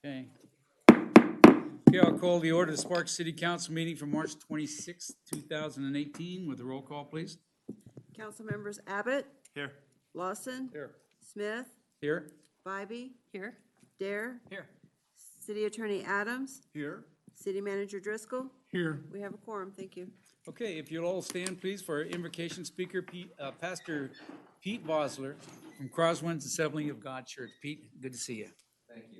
Okay. Okay, I'll call the order of the Sparks City Council meeting for March 26th, 2018 with a roll call, please. Council members Abbott, Here. Lawson, Here. Smith, Here? Bybee, Here. Dare, Here. City Attorney Adams, Here. City Manager Driscoll. Here. We have a quorum, thank you. Okay, if you'll all stand, please, for our invocation speaker, Pastor Pete Vosler from Crosswinds Assembly of God Church. Pete, good to see you. Thank you.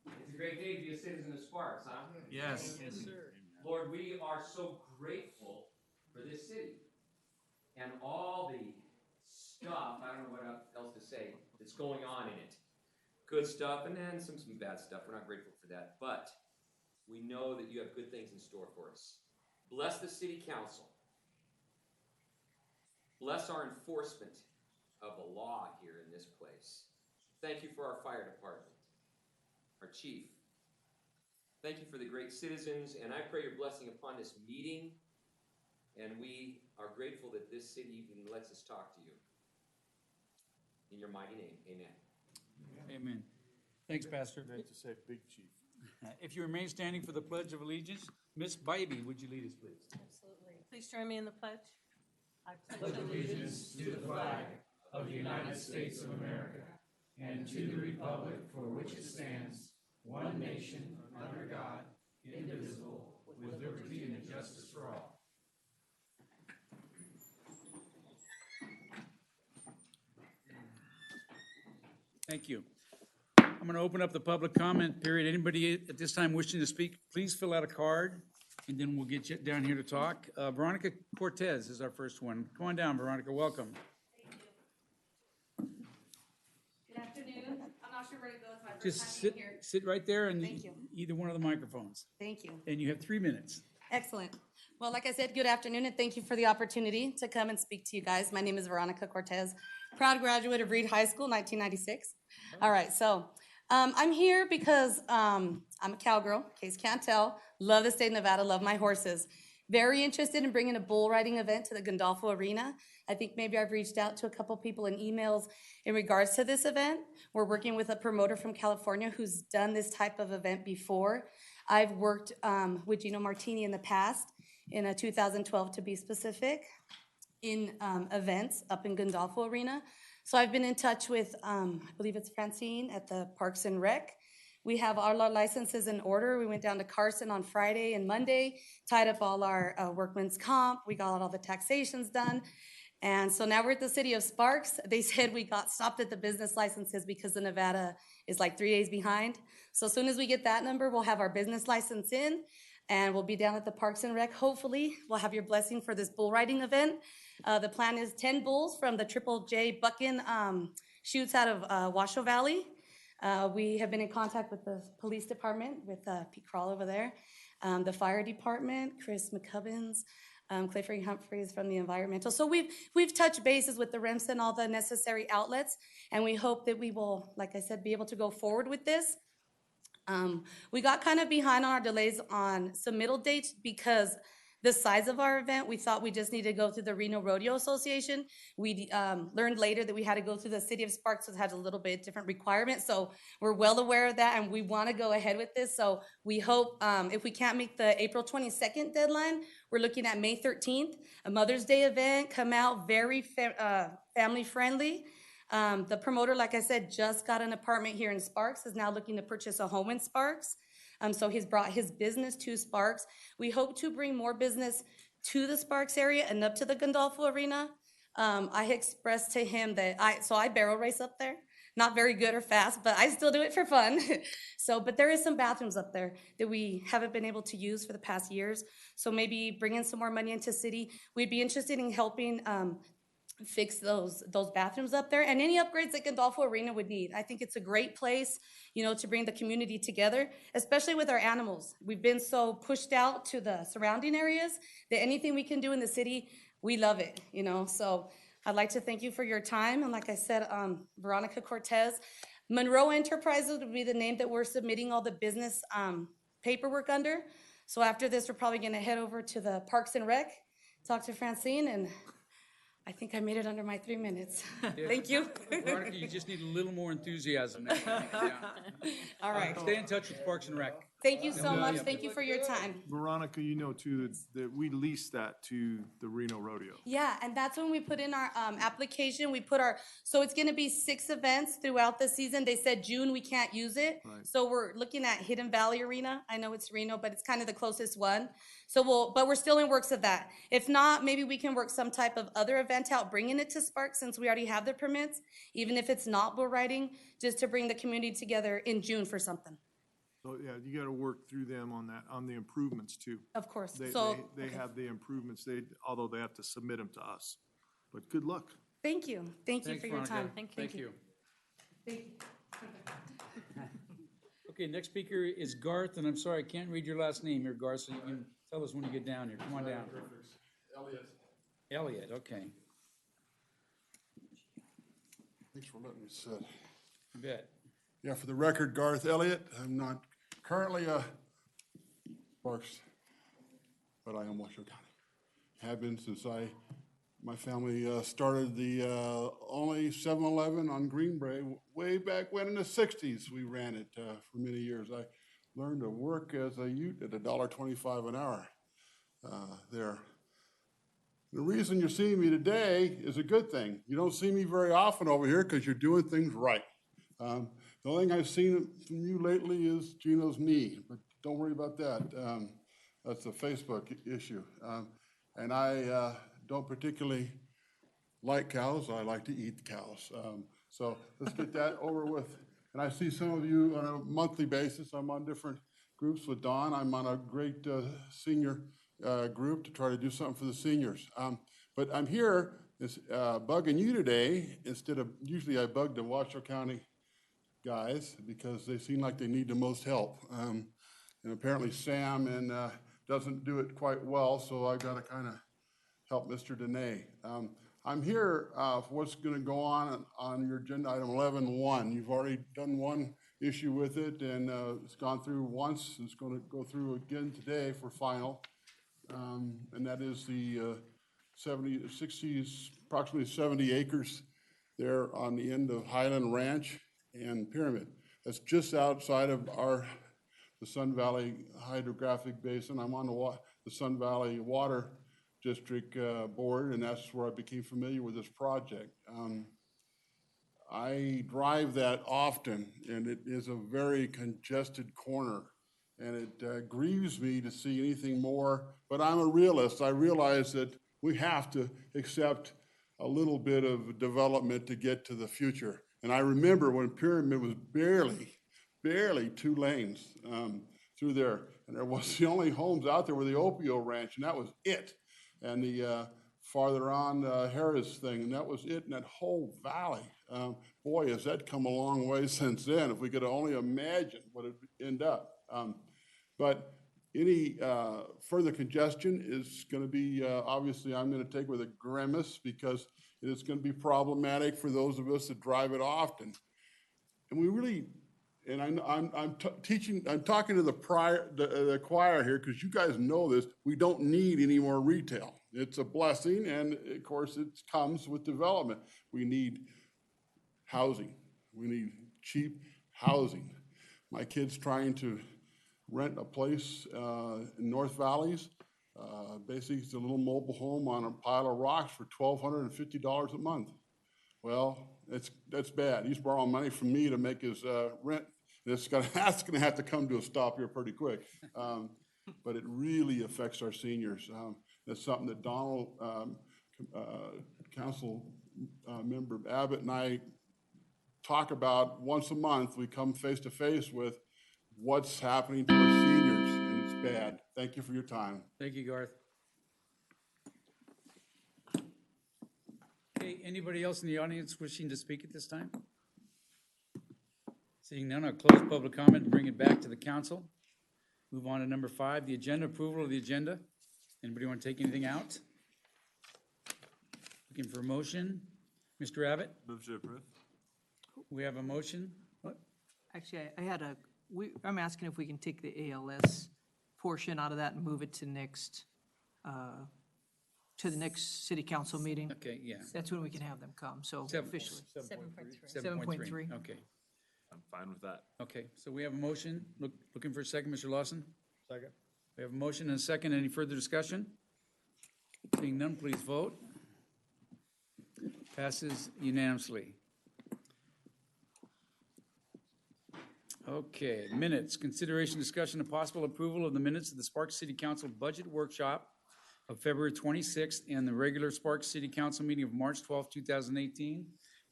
It's a great day to be a citizen of Sparks, huh? Yes. Yes, sir. Lord, we are so grateful for this city and all the stuff, I don't know what else to say, that's going on in it. Good stuff and then some bad stuff. We're not grateful for that. But we know that you have good things in store for us. Bless the city council. Bless our enforcement of the law here in this place. Thank you for our fire department, our chief. Thank you for the great citizens, and I pray your blessing upon this meeting, and we are grateful that this city even lets us talk to you. In your mighty name, amen. Amen. Thanks, Pastor. Meant to say big chief. If you remain standing for the Pledge of Allegiance, Miss Bybee, would you lead us, please? Absolutely. Please join me in the pledge. I pledge allegiance to the flag of the United States of America and to the republic for which it stands, one nation, under God, indivisible, with liberty and justice for all. Thank you. I'm going to open up the public comment period. Anybody at this time wishing to speak, please fill out a card, and then we'll get you down here to talk. Veronica Cortez is our first one. Come on down, Veronica. Welcome. Thank you. Good afternoon. I'm not sure where to go. It's my first Just time being here. sit right there and Thank you. either one of the microphones. Thank you. And you have 3 minutes. Excellent. Well, like I said, good afternoon, and thank you for the opportunity to come and speak to you guys. My name is Veronica Cortez, proud graduate of Reed High School, 1996. All right, so I'm here because I'm a cowgirl, in case you can't tell. Love the state of Nevada, love my horses. Very interested in bringing a bull riding event to the Gandolfo Arena. I think maybe I've reached out to a couple people in emails in regards to this event. We're working with a promoter from California who's done this type of event before. I've worked with Gino Martini in the past, in 2012 to be specific, in events up in Gandolfo Arena. So I've been in touch with, I believe it's Francine at the Parks and Rec. We have all our licenses in order. We went down to Carson on Friday and Monday, tied up all our workman's comp. We got all the taxations done. And so now we're at the city of Sparks. They said we got stopped at the business licenses because the Nevada is like 3 days behind. So as soon as we get that number, we'll have our business license in, and we'll be down at the Parks and Rec. Hopefully, we'll have your blessing for this bull riding event. The plan is 10 bulls from the Triple J Bucking shoots out of Washoe Valley. We have been in contact with the police department, with Pete Krall over there, the fire department, Chris McCubbins, Clifford Humphreys from the environmental. So we've touched bases with the REMS and all the necessary outlets, and we hope that we will, like I said, be able to go forward with this. We got kind of behind on our delays on submittal dates because the size of our event, we thought we just needed to go through the Reno Rodeo Association. We learned later that we had to go through the City of Sparks, which has a little bit different requirements. So we're well aware of that, and we want to go ahead with this. So we hope if we can't make the April 22nd deadline, we're looking at May 13th, a Mother's Day event. Come out, very family friendly. The promoter, like I said, just got an apartment here in Sparks, is now looking to purchase a home in Sparks. So he's brought his business to Sparks. We hope to bring more business to the Sparks area and up to the Gandolfo Arena. I expressed to him that I barrel race up there. Not very good or fast, but I still do it for fun. But there is some bathrooms up there that we haven't been able to use for the past years. So maybe bringing some more money into city. We'd be interested in helping fix those bathrooms up there and any upgrades that Gandolfo Arena would need. I think it's a great place, to bring the community together, especially with our animals. We've been so pushed out to the surrounding areas that anything we can do in the city, we love it, So I'd like to thank you for your time. And like I said, Veronica Cortez. Monroe Enterprises would be the name that we're submitting all the business paperwork under. So after this, we're probably gonna head over to the Parks and Rec, talk to Francine, and I think I made it under my 3 minutes. Thank you. Veronica, you just need a little more enthusiasm. next time. Yeah. All right. Stay in touch with Parks and Rec. Thank you so much. Thank you for your time. Veronica, you know too, that we leased that to the Reno Rodeo. Yeah, and that's when we put in our application. We put so it's gonna be 6 events throughout the season. They said June, we can't use it. Right. So we're looking at Hidden Valley Arena. I know it's Reno, but it's kind of the closest one. So but we're still in works of that. If not, maybe we can work some type of other event out, bringing it to Spark since we already have the permits, even if it's not bull riding, just to bring the community together in June for something. So, yeah, you gotta work through them on that, on the improvements too. Of course. They So, they okay. have the improvements, although they have to submit them to us. But good luck. Thank you. Thank you Thanks, for your Veronica. time. Thank you. Thank you. Okay, next speaker is Garth, and I'm sorry, I can't read your last name here, Garth, so you can tell us when you get down here. Come on down. Elliot, okay. Thanks for letting me sit. You bet. Yeah, for the record, Garth Elliott. I'm not currently a Parks, but I am Washoe County. Have been since my family started the only 7-Eleven on Green Bay way back when in the 60s. We ran it for many years. I learned to work as a ute at $1.25 an hour there. The reason you're seeing me today is a good thing. You don't see me very often over here because you're doing things right. The only thing I've seen from you lately is Gino's knee, but don't worry about that. That's a Facebook issue. And I don't particularly like cows. I like to eat cows. So let's get that over with. And I see some of you on a monthly basis. I'm on different groups with Don. I'm on a great senior group to try to do something for the seniors. But I'm here bugging you today instead of, usually I bug the Washoe County guys because they seem like they need the most help. And apparently Sam doesn't do it quite well, so I gotta kind of help Mr. Dene. I'm here for what's gonna go on your agenda item 11.1. You've already done one issue with it and it's gone through once. It's gonna go through again today for final. And that is the approximately 70 acres there on the end of Highland Ranch and Pyramid. That's just outside of the Sun Valley Hydrographic Basin. I'm on the Sun Valley Water District Board, and that's where I became familiar with this project. I drive that often, and it is a very congested corner, and it grieves me to see anything more, but I'm a realist. I realize that we have to accept a little bit of development to get to the future. And I remember when Pyramid was barely 2 lanes through there, and there was the only homes out there were the Opio Ranch, and that was it. And the farther on Harris thing, and that was it in that whole valley. Boy, has that come a long way since then. If we could only imagine what it would end up. But any further congestion is going to be, obviously, I'm going to take with a grimace because it is going to be problematic for those of us that drive it often. And we really, and I'm talking to the choir here because you guys know this. We don't need any more retail. It's a blessing, and of course, it comes with development. We need housing. We need cheap housing. My kid's trying to rent a place in North Valleys. Basically, it's a little mobile home on a pile of rocks for $1,250 a month. Well, that's bad. He's borrowing money from me to make his rent. That's gonna have to come to a stop here pretty quick. But it really affects our seniors. That's something that Donald, Council Member Abbott and I talk about once a month. We come face to face with what's happening to our seniors, and it's bad. Thank you for your time. Thank you, Garth. Okay, anybody else in the audience wishing to speak at this time? Seeing none, I'll close public comment and bring it back to the council. Move on to number 5, the agenda, approval of the agenda. Anybody want to take anything out? Looking for a motion? Mr. Abbott, Move to approve. we have a motion? What? Actually, I'm asking if we can take the ALS portion out of that and move it to next to the next city council meeting. Okay, yeah. That's when we can have them come, so Seven- officially. 7.3. 7.3. Okay, I'm fine with that. okay. So we have a motion. Looking for a second, Mr. Lawson? Second. We have a motion and a second. Any further discussion? Seeing none, please vote. Passes unanimously. Okay, minutes, consideration, discussion, and possible approval of the minutes of the Sparks City Council Budget Workshop of February 26th and the regular Sparks City Council meeting of March 12th, 2018.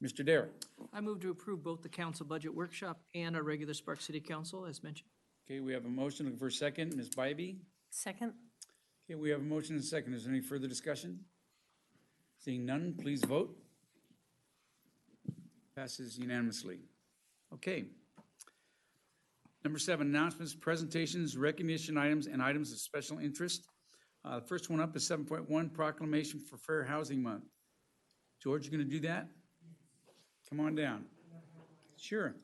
Mr. Dare. I move to approve both the council budget workshop and our regular Spark City Council, as mentioned. Okay, we have a motion. Looking for a second. Ms. Bybee? Second? Okay, we have a motion and a second. Is there any further discussion? Seeing none, please vote. Passes unanimously. Okay. Number 7, announcements, presentations, recognition items, and items of special interest. The first one up is 7.1, proclamation for Fair Housing Month. George, you going to do that? Come on down. Sure.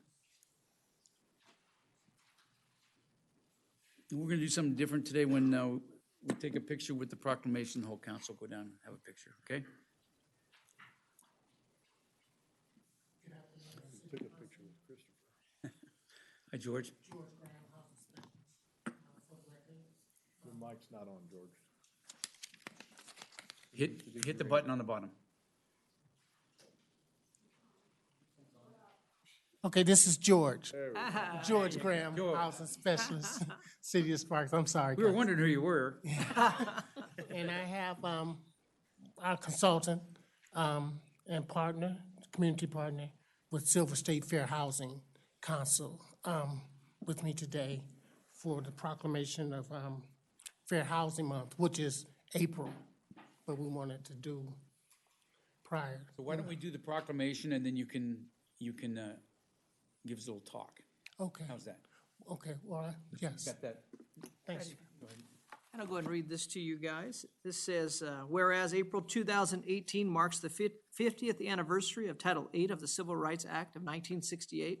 We're going to do something different today when we take a picture with the proclamation. The whole council go down and have a picture, okay? Take a picture with Christopher. Hi, George. The mic's not on, George. Hit the button on the bottom. Okay, this is George. George Graham, George. Housing Specialist, City of Sparks. I'm sorry, We were guys. wondering who you were. And I have our consultant and partner, community partner with Silver State Fair Housing Council with me today for the proclamation of Fair Housing Month, which is April, but we wanted to do prior. So why don't we do the proclamation and then you can give us a little talk. Okay, How's that? okay, well, yes, Got that? thanks. And I'll go ahead and read this to you guys. This says, whereas April 2018 marks the 50th anniversary of Title VIII of the Civil Rights Act of 1968,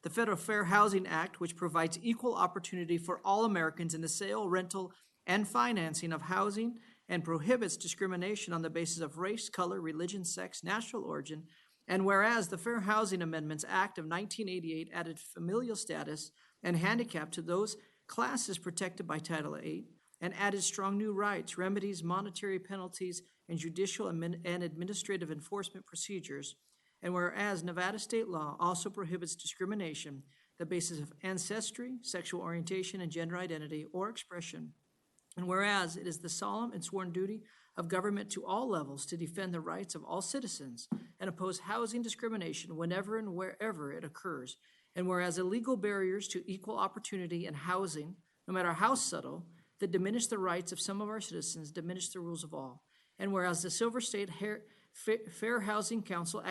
the Federal Fair Housing Act, which provides equal opportunity for all Americans in the sale, rental, and financing of housing, and prohibits discrimination on the basis of race, color, religion, sex, national origin. And whereas the Fair Housing Amendments Act of 1988 added familial status and handicap to those classes protected by Title VIII, and added strong new rights, remedies, monetary penalties, and judicial and administrative enforcement procedures. And whereas Nevada state law also prohibits discrimination, the basis of ancestry, sexual orientation, and gender identity or expression. And whereas it is the solemn and sworn duty of government to all levels to defend the rights of all citizens and oppose housing discrimination whenever and wherever it occurs. And whereas illegal barriers to equal opportunity in housing, no matter how subtle, that diminish the rights of some of our citizens, diminish the rules of all. And whereas the Silver State Fair Housing Council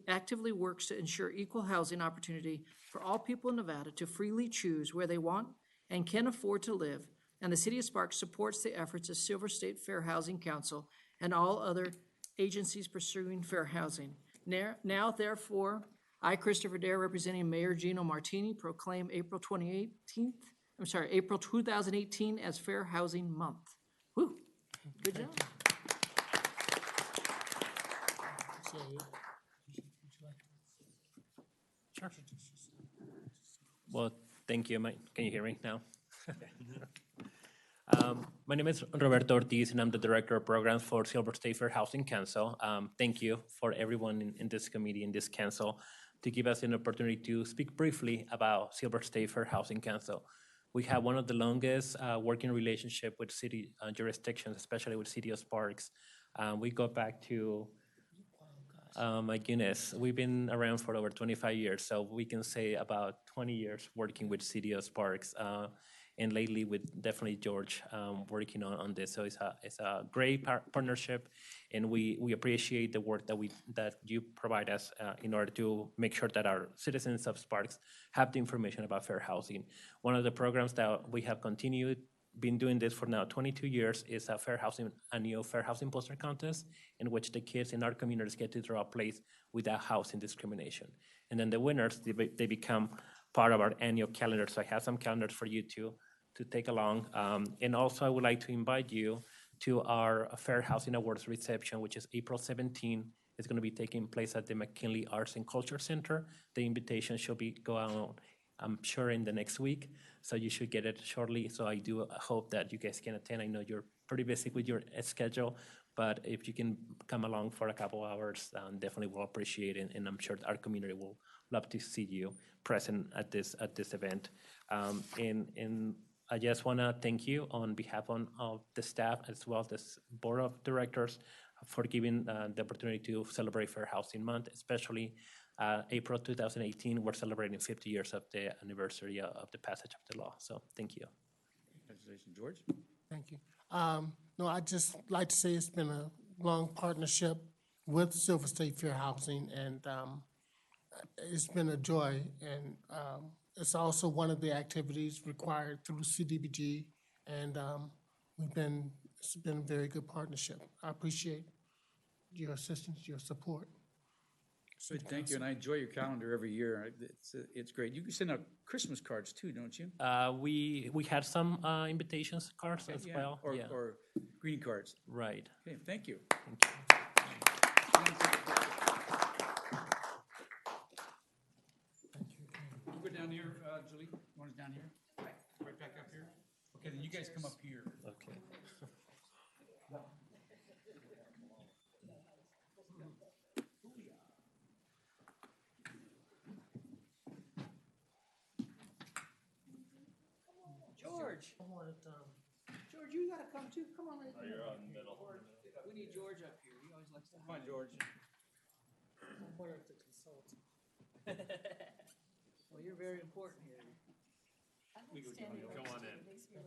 actively works to ensure equal housing opportunity for all people in Nevada to freely choose where they want and can afford to live, and the City of Sparks supports the efforts of Silver State Fair Housing Council and all other agencies pursuing fair housing. Now, therefore, I, Christopher Dare, representing Mayor Gino Martini, proclaim April 2018 as Fair Housing Month. Woo, good job. Well, thank you. Can you hear me now? My name is Roberto Ortiz, and I'm the Director of Programs for Silver State Fair Housing Council. Thank you for everyone in this committee, in this council, to give us an opportunity to speak briefly about Silver State Fair Housing Council. We have one of the longest working relationship with city jurisdictions, especially with City of Sparks. We go back to, my goodness, we've been around for over 25 years, so we can say about 20 years working with City of Sparks. And lately with definitely George working on this. So it's a great partnership, and we appreciate the work that you provide us in order to make sure that our citizens of Sparks have the information about fair housing. One of the programs that we have been doing this for now 22 years is a annual fair housing poster contest, in which the kids in our communities get to draw a place without housing discrimination. And then the winners, they become part of our annual calendar. So I have some calendars for you to take along. And also I would like to invite you to our Fair Housing Awards reception, which is April 17. It's going to be taking place at the McKinley Arts and Culture Center. The invitation should be going out, I'm sure, in the next week, so you should get it shortly. So I do hope that you guys can attend. I know you're pretty busy with your schedule, but if you can come along for a couple hours, definitely will appreciate it, and I'm sure our community will love to see you present at this event. And I just want to thank you on behalf of the staff as well as board of directors for giving the opportunity to celebrate Fair Housing Month, especially April 2018. We're celebrating 50 years of the anniversary of the passage of the law. So thank you. Congratulations, George. Thank you. No, I'd just like to say it's been a long partnership with Silver State Fair Housing, and it's been a joy. And it's also one of the activities required through CDBG, and it's been a very good partnership. I appreciate your assistance, your support. Good, thank you, and I enjoy your calendar every year. It's great. You can send out Christmas cards too, don't you? We had some invitations cards as Yeah, well. Yeah, or green cards. right. Okay, thank you. Thank you. You go down here, Julie. You want us down here? Right back up here? Okay, then you guys come up here. Okay. George. George, you gotta come too. Come on right there. You're on the middle. We need George up here. He always likes to. Come on, George. One of the consultants. Well, you're very important here. Come on in. Stand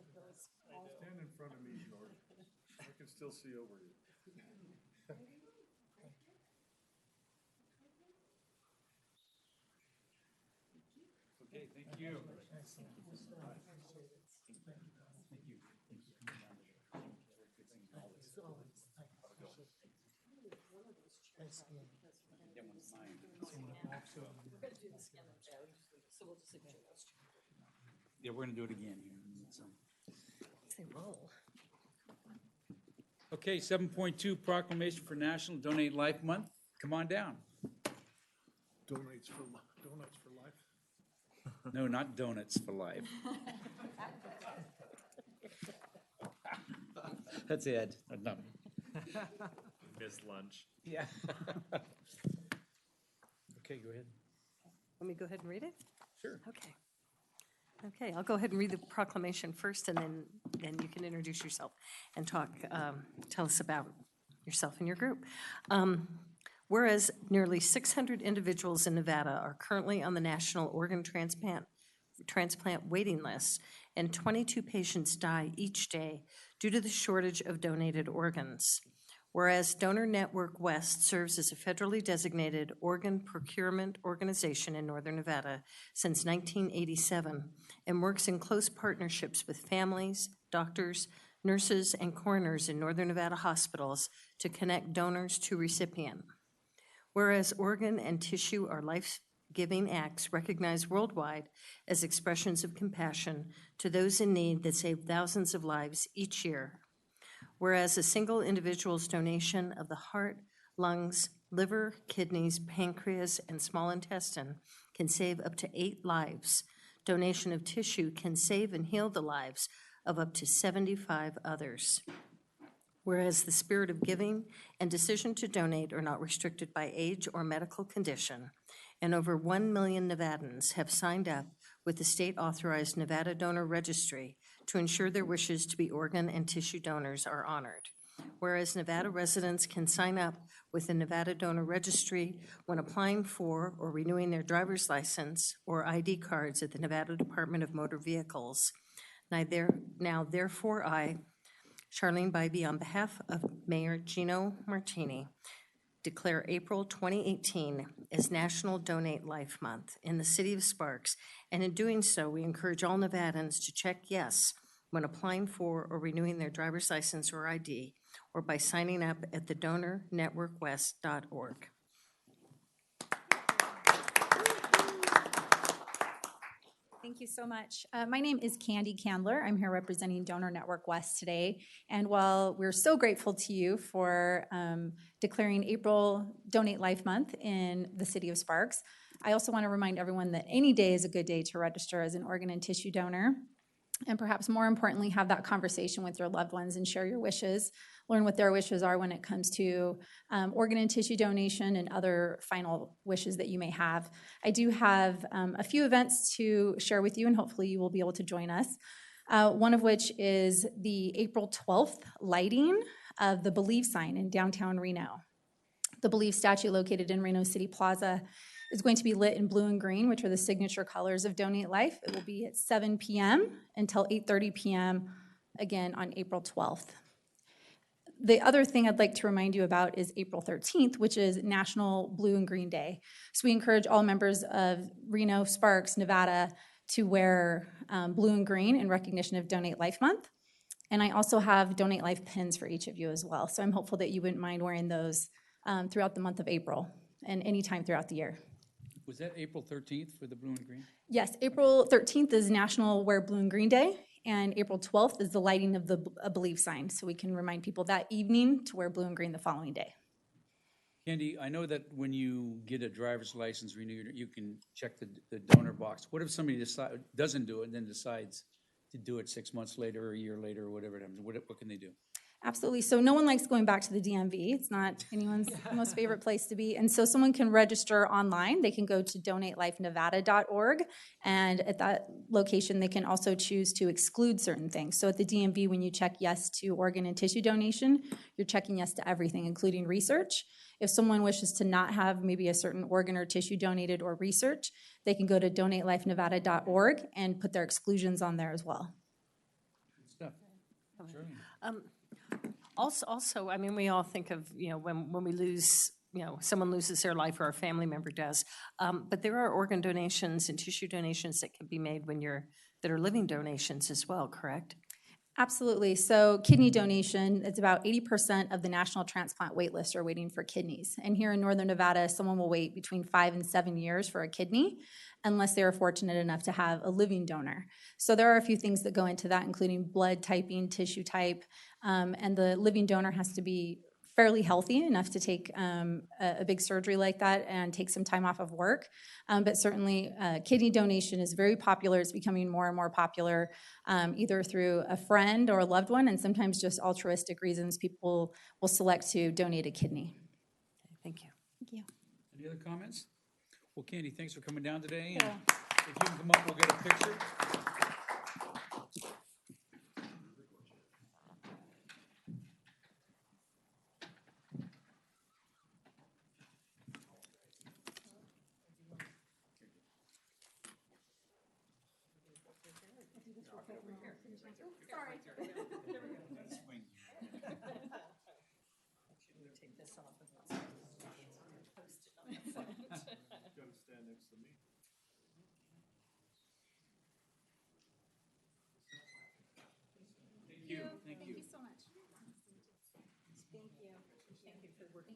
in front of me, George. I can still see over you. Okay, thank you. Yeah, we're gonna do it again here. So. Okay, 7.2 proclamation for National Donate Life Month. Come on down. Donuts for life? No, not donuts for life. That's Ed. No. Missed lunch. Yeah. Okay, go ahead. Let me go ahead and read it? Sure. Okay. Okay, I'll go ahead and read the proclamation first, and then you can introduce yourself and talk, tell us about yourself and your group. Whereas nearly 600 individuals in Nevada are currently on the National Organ Transplant waiting list, and 22 patients die each day due to the shortage of donated organs. Whereas Donor Network West serves as a federally designated organ procurement organization in Northern Nevada since 1987 and works in close partnerships with families, doctors, nurses, and coroners in Northern Nevada hospitals to connect donors to recipient. Whereas organ and tissue are life-giving acts recognized worldwide as expressions of compassion to those in need that save thousands of lives each year. Whereas a single individual's donation of the heart, lungs, liver, kidneys, pancreas, and small intestine can save up to 8 lives. Donation of tissue can save and heal the lives of up to 75 others. Whereas the spirit of giving and decision to donate are not restricted by age or medical condition, and over 1 million Nevadans have signed up with the state-authorized Nevada Donor Registry to ensure their wishes to be organ and tissue donors are honored. Whereas Nevada residents can sign up with the Nevada Donor Registry when applying for or renewing their driver's license or ID cards at the Nevada Department of Motor Vehicles. Now therefore I, Charlene Bybee, on behalf of Mayor Gino Martini, declare April 2018 as National Donate Life Month in the city of Sparks, and in doing so, we encourage all Nevadans to check yes when applying for or renewing their driver's license or ID, or by signing up at thedonornetworkwest.org. Thank you so much. My name is Candy Candler. I'm here representing Donor Network West today. And while we're so grateful to you for declaring April Donate Life Month in the city of Sparks, I also want to remind everyone that any day is a good day to register as an organ and tissue donor. And perhaps more importantly, have that conversation with your loved ones and share your wishes, learn what their wishes are when it comes to organ and tissue donation and other final wishes that you may have. I do have a few events to share with you, and hopefully you will be able to join us. One of which is the April 12th lighting of the Believe sign in downtown Reno. The Believe statue located in Reno City Plaza is going to be lit in blue and green, which are the signature colors of Donate Life. It will be at 7 p.m. until 8:30 p.m., again on April 12th. The other thing I'd like to remind you about is April 13th, which is National Blue and Green Day. So we encourage all members of Reno, Sparks, Nevada to wear blue and green in recognition of Donate Life Month. And I also have Donate Life pins for each of you as well. So I'm hopeful that you wouldn't mind wearing those throughout the month of April and anytime throughout the year. Was that April 13th for the blue and green? Yes, April 13th is National Wear Blue and Green Day, and April 12th is the lighting of the Believe sign. So we can remind people that evening to wear blue and green the following day. Candy, I know that when you get a driver's license renewed, you can check the donor box. What if somebody doesn't do it and then decides to do it 6 months later or a year later or whatever it happens? What can they do? Absolutely. So no one likes going back to the DMV. It's not anyone's most favorite place to be. And so someone can register online. They can go to donatelifenevada.org. And at that location, they can also choose to exclude certain things. So at the DMV, when you check yes to organ and tissue donation, you're checking yes to everything, including research. If someone wishes to not have maybe a certain organ or tissue donated or research, they can go to donatelifenevada.org and put their exclusions on there as well. Good stuff. Sure. Also, I mean, we all think of, when we lose, someone loses their life or a family member does. But there are organ donations and tissue donations that can be made that are living donations as well, correct? Absolutely. So kidney donation, it's about 80% of the national transplant wait list are waiting for kidneys. And here in Northern Nevada, someone will wait between 5 and 7 years for a kidney unless they are fortunate enough to have a living donor. So there are a few things that go into that, including blood typing, tissue type, and the living donor has to be fairly healthy enough to take a big surgery like that and take some time off of work. But certainly kidney donation is very popular. It's becoming more and more popular, either through a friend or a loved one, and sometimes just altruistic reasons people will select to donate a kidney. Thank you. Thank you. Any other comments? Well, Candy, thanks for coming down today. And if you can come up, we'll get a picture. Thank you. so much. Thank you. Thank you for working.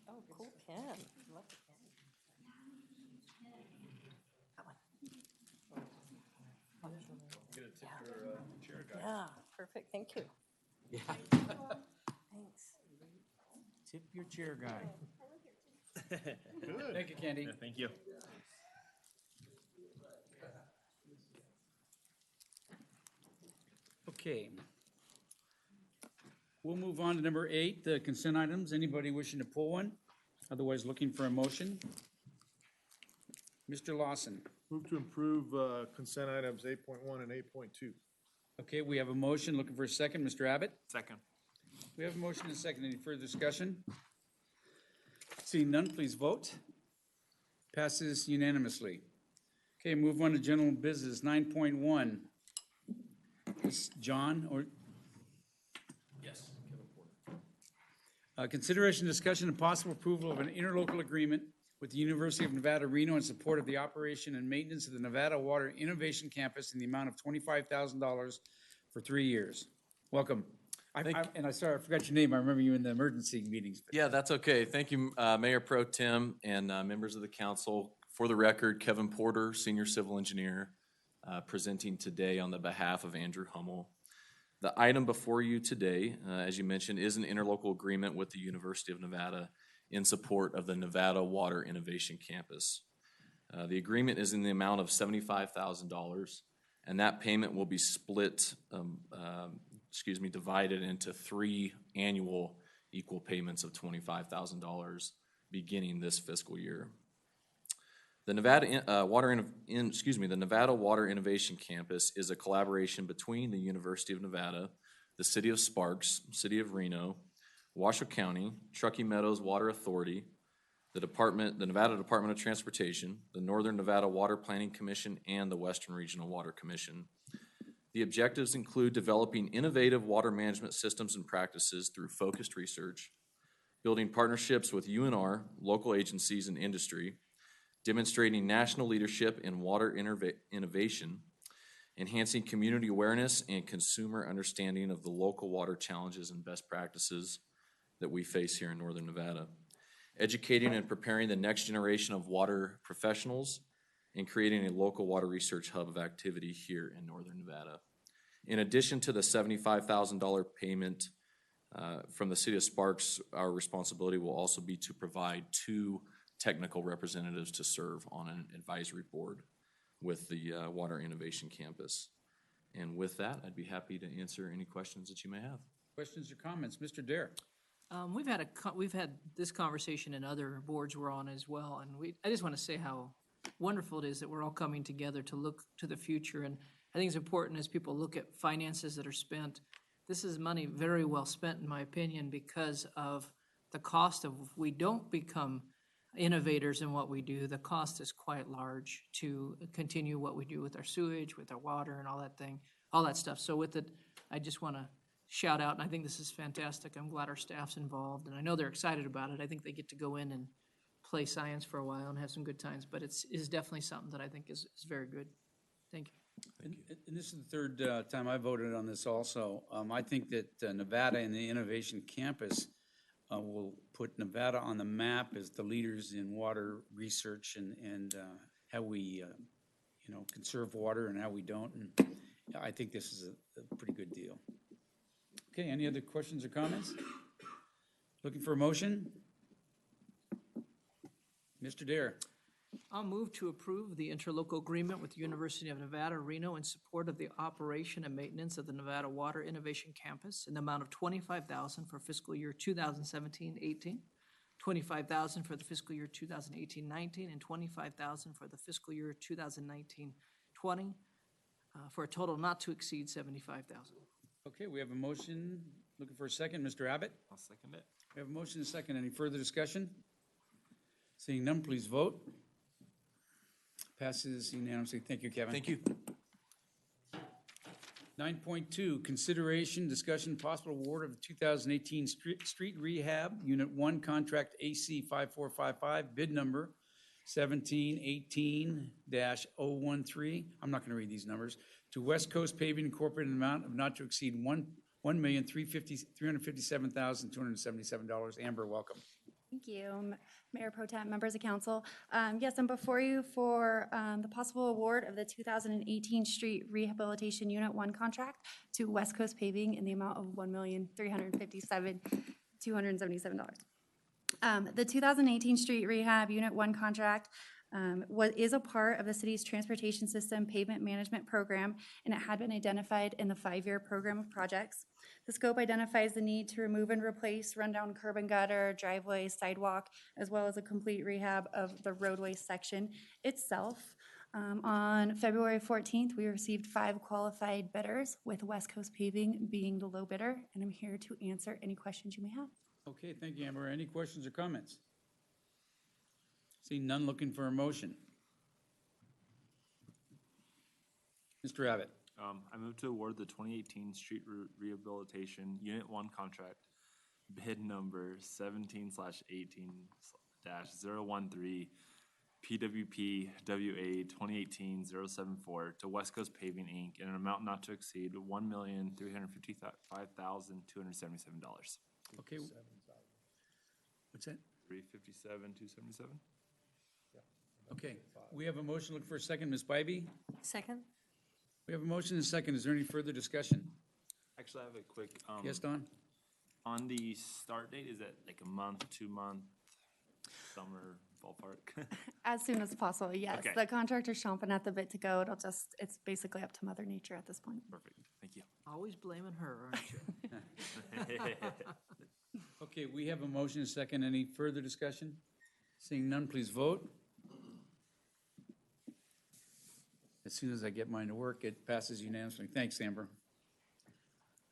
Oh, cool pen. Love the pen. That one. Yeah, perfect. Thank you. Yeah. Thanks. Tip your chair guy. Thank you, Candy. Thank you. Okay. We'll move on to number 8, the consent items. Anybody wishing to pull one? Otherwise, looking for a motion? Mr. Lawson. Move to approve consent items 8.1 and 8.2. Okay, we have a motion. Looking for a second. Mr. Abbott? Second. We have a motion and a second. Any further discussion? Seeing none, please vote. Passes unanimously. Okay, move on to general business, 9.1. Is John or? Yes. Consideration, discussion, and possible approval of an interlocal agreement with the University of Nevada, Reno in support of the operation and maintenance of the Nevada Water Innovation Campus in the amount of $25,000 for 3 years. Welcome. I forgot your name. I remember you in the emergency meetings. Yeah, that's okay. Thank you, Mayor Pro Tem and members of the council For the record, Kevin Porter, Senior Civil Engineer, presenting today on the behalf of Andrew Hummel. The item before you today, as you mentioned, is an interlocal agreement with the University of Nevada in support of the Nevada Water Innovation Campus. The agreement is in the amount of $75,000, and that payment will be split, divided into 3 annual equal payments of $25,000 beginning this fiscal year. The Nevada Water Innovation Campus is a collaboration between the University of Nevada, the City of Sparks, City of Reno, Washoe County, Truckee Meadows Water Authority, the Nevada Department of Transportation, the Northern Nevada Water Planning Commission, and the Western Regional Water Commission. The objectives include developing innovative water management systems and practices through focused research, building partnerships with UNR, local agencies, and industry, demonstrating national leadership in water innovation, enhancing community awareness and consumer understanding of the local water challenges and best practices that we face here in Northern Nevada, educating and preparing the next generation of water professionals, and creating a local water research hub of activity here in Northern Nevada. In addition to the $75,000 payment from the City of Sparks, our responsibility will also be to provide 2 technical representatives to serve on an advisory board with the Water Innovation Campus. And with that, I'd be happy to answer any questions that you may have. Questions or comments? Mr. Dare? We've had this conversation in other boards we're on as well, and I just want to say how wonderful it is that we're all coming together to look to the future. And I think it's important as people look at finances that are spent. This is money very well spent, in my opinion, because of the cost of, if we don't become innovators in what we do, the cost is quite large to continue what we do with our sewage, with our water, and all that stuff. So with it, I just want to shout out, and I think this is fantastic. I'm glad our staff's involved, and I know they're excited about it. I think they get to go in and play science for a while and have some good times, but it is definitely something that I think is very good. Thank you. And this is the third time I voted on this also. I think that Nevada and the Innovation Campus will put Nevada on the map as the leaders in water research and how we, conserve water and how we don't. And I think this is a pretty good deal. Okay, any other questions or comments? Looking for a motion? Mr. Dare. I'll move to approve the interlocal agreement with the University of Nevada, Reno in support of the operation and maintenance of the Nevada Water Innovation Campus in the amount of $25,000 for fiscal year 2017-18, $25,000 for the fiscal year 2018-19, and $25,000 for the fiscal year 2019-20, for a total not to exceed $75,000. Okay, we have a motion. Looking for a second. Mr. Abbott? I'll second it. We have a motion and a second. Any further discussion? Seeing none, please vote. Passes unanimously. Thank you, Kevin. Thank you. 9.2, consideration, discussion, possible award of the 2018 street rehab, Unit 1, contract AC 5455, bid number 1718-013. I'm not going to read these numbers. To West Coast Paving Incorporated, an amount of not to exceed $1,357,277. Amber, welcome. Thank you, Mayor Pro Tem, members of council. Yes, I'm before you for the possible award of the 2018 Street Rehabilitation Unit 1 contract to West Coast Paving in the amount of $1,357,277. The 2018 Street Rehab Unit 1 contract is a part of the city's transportation system pavement management program, and it had been identified in the 5-year program of projects. The scope identifies the need to remove and replace rundown curb and gutter, driveway, sidewalk, as well as a complete rehab of the roadway section itself. On February 14th, we received 5 qualified bidders, with West Coast Paving being the low bidder, and I'm here to answer any questions you may have. Okay, thank you, Amber. Any questions or comments? Seeing none, looking for a motion. Mr. Abbott. I move to award the 2018 Street Rehabilitation Unit 1 contract, bid number 17/18-013, PWP WA 2018-074 to West Coast Paving, Inc. in an amount not to exceed $1,355,277. Okay. What's that? 357,277. Okay, we have a motion, look for a second, Ms. Bybee. Second? We have a motion and a second. Is there any further discussion? Actually, I have a quick, Yes, Don? on the start date, is it like a month, 2 month, summer ballpark? As soon as possible, yes. Okay. The contractor's chomping at the bit to go. It's basically up to Mother Nature at this point. Perfect, thank you. Always blaming her, aren't you? Okay, we have a motion and a second. Any further discussion? Seeing none, please vote. As soon as I get mine to work, it passes unanimously. Thanks, Amber.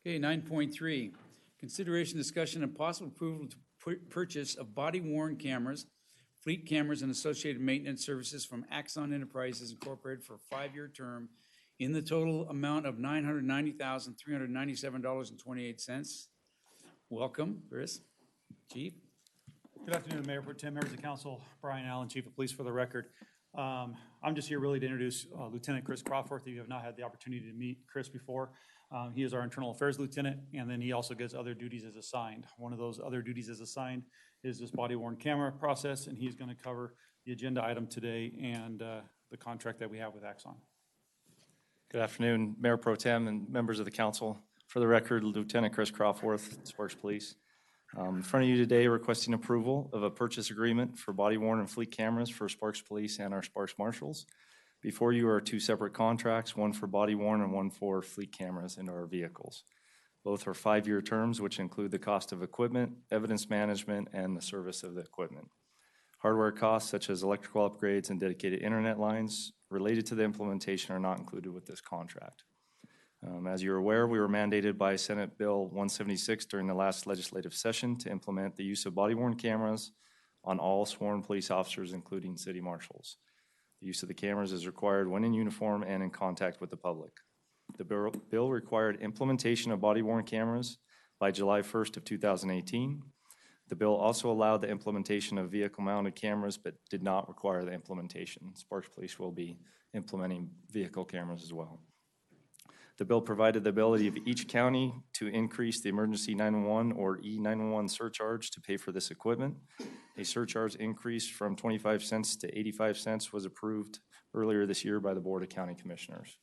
Okay, 9.3, consideration, discussion, and possible approval to purchase of body-worn cameras, fleet cameras, and associated maintenance services from Axon Enterprises Incorporated for a 5-year term in the total amount of $990,397.28. Welcome, Chris. Chief. Good afternoon, Mayor Pro Tem, members of council, Brian Allen, Chief of Police for the record. I'm just here really to introduce Lieutenant Chris Crawford. You have not had the opportunity to meet Chris before. He is our internal affairs lieutenant, and then he also gets other duties as assigned. One of those other duties as assigned is this body-worn camera process, and he's going to cover the agenda item today and the contract that we have with Axon. Good afternoon, Mayor Pro Tem and members of the council. For the record, Lieutenant Chris Crawforth, Sparks Police. In front of you today, requesting approval of a purchase agreement for body-worn and fleet cameras for Sparks Police and our Sparks Marshals. Before you are 2 separate contracts, one for body-worn and one for fleet cameras into our vehicles. Both are 5-year terms, which include the cost of equipment, evidence management, and the service of the equipment. Hardware costs such as electrical upgrades and dedicated internet lines related to the implementation are not included with this contract. As you're aware, we were mandated by Senate Bill 176 during the last legislative session to implement the use of body-worn cameras on all sworn police officers, including city marshals. The use of the cameras is required when in uniform and in contact with the public. The bill required implementation of body-worn cameras by July 1st of 2018. The bill also allowed the implementation of vehicle-mounted cameras, but did not require the implementation. Sparks Police will be implementing vehicle cameras as well. The bill provided the ability of each county to increase the emergency 911 or E911 surcharge to pay for this equipment. A surcharge increase from 25 cents to 85 cents was approved earlier this year by the Board of County Commissioners.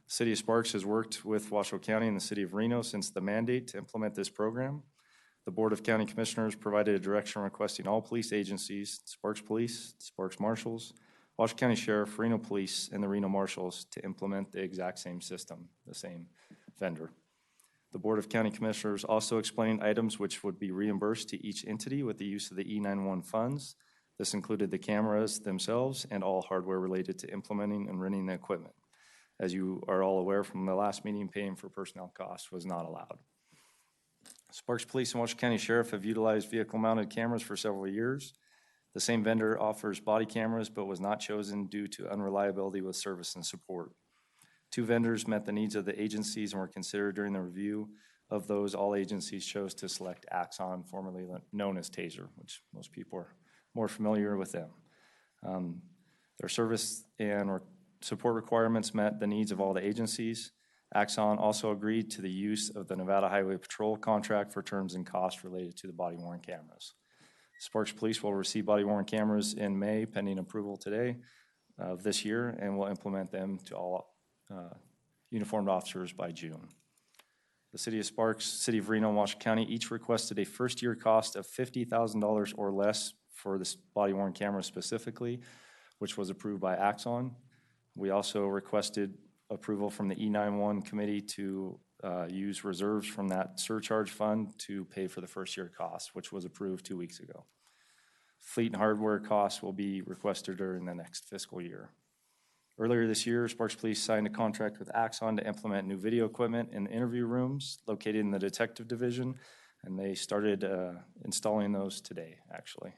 The City of Sparks has worked with Washoe County and the City of Reno since the mandate to implement this program. The Board of County Commissioners provided a direction requesting all police agencies, Sparks Police, Sparks Marshals, Washoe County Sheriff, Reno Police, and the Reno Marshals to implement the exact same system, the same vendor. The Board of County Commissioners also explained items which would be reimbursed to each entity with the use of the E911 funds. This included the cameras themselves and all hardware related to implementing and renting the equipment. As you are all aware from the last meeting, paying for personnel costs was not allowed. Sparks Police and Washoe County Sheriff have utilized vehicle-mounted cameras for several years. The same vendor offers body cameras, but was not chosen due to unreliability with service and support. 2 vendors met the needs of the agencies and were considered during the review. Of those, all agencies chose to select Axon, formerly known as Taser, which most people are more familiar with them. Their service and support requirements met the needs of all the agencies. Axon also agreed to the use of the Nevada Highway Patrol contract for terms and costs related to the body-worn cameras. Sparks Police will receive body-worn cameras in May, pending approval today of this year, and will implement them to all uniformed officers by June. The City of Sparks, City of Reno, and Washoe County each requested a first-year cost of $50,000 or less for this body-worn camera specifically, which was approved by Axon. We also requested approval from the E911 committee to use reserves from that surcharge fund to pay for the first-year cost, which was approved 2 weeks ago. Fleet and hardware costs will be requested during the next fiscal year. Earlier this year, Sparks Police signed a contract with Axon to implement new video equipment in the interview rooms located in the Detective Division, and they started installing those today, actually.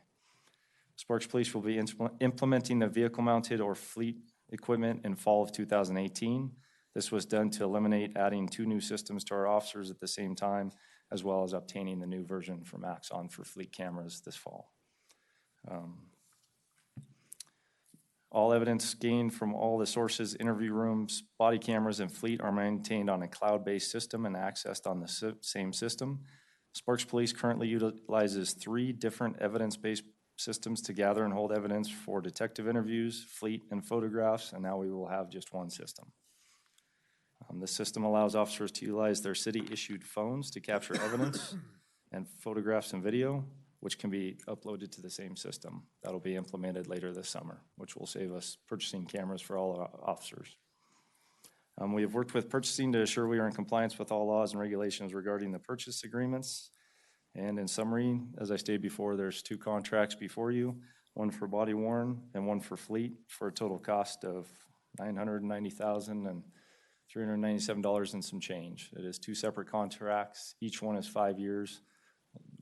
Sparks Police will be implementing the vehicle-mounted or fleet equipment in fall of 2018. This was done to eliminate adding 2 new systems to our officers at the same time, as well as obtaining the new version from Axon for fleet cameras this fall. All evidence gained from all the sources, interview rooms, body cameras, and fleet are maintained on a cloud-based system and accessed on the same system. Sparks Police currently utilizes 3 different evidence-based systems to gather and hold evidence for detective interviews, fleet, and photographs, and now we will have just one system. This system allows officers to utilize their city-issued phones to capture evidence and photographs and video, which can be uploaded to the same system. That'll be implemented later this summer, which will save us purchasing cameras for all our officers. We have worked with purchasing to assure we are in compliance with all laws and regulations regarding the purchase agreements. And in summary, as I stated before, there's 2 contracts before you, one for body worn and one for fleet, for a total cost of $990,000 and $397 and some change. It is 2 separate contracts. Each one is 5 years.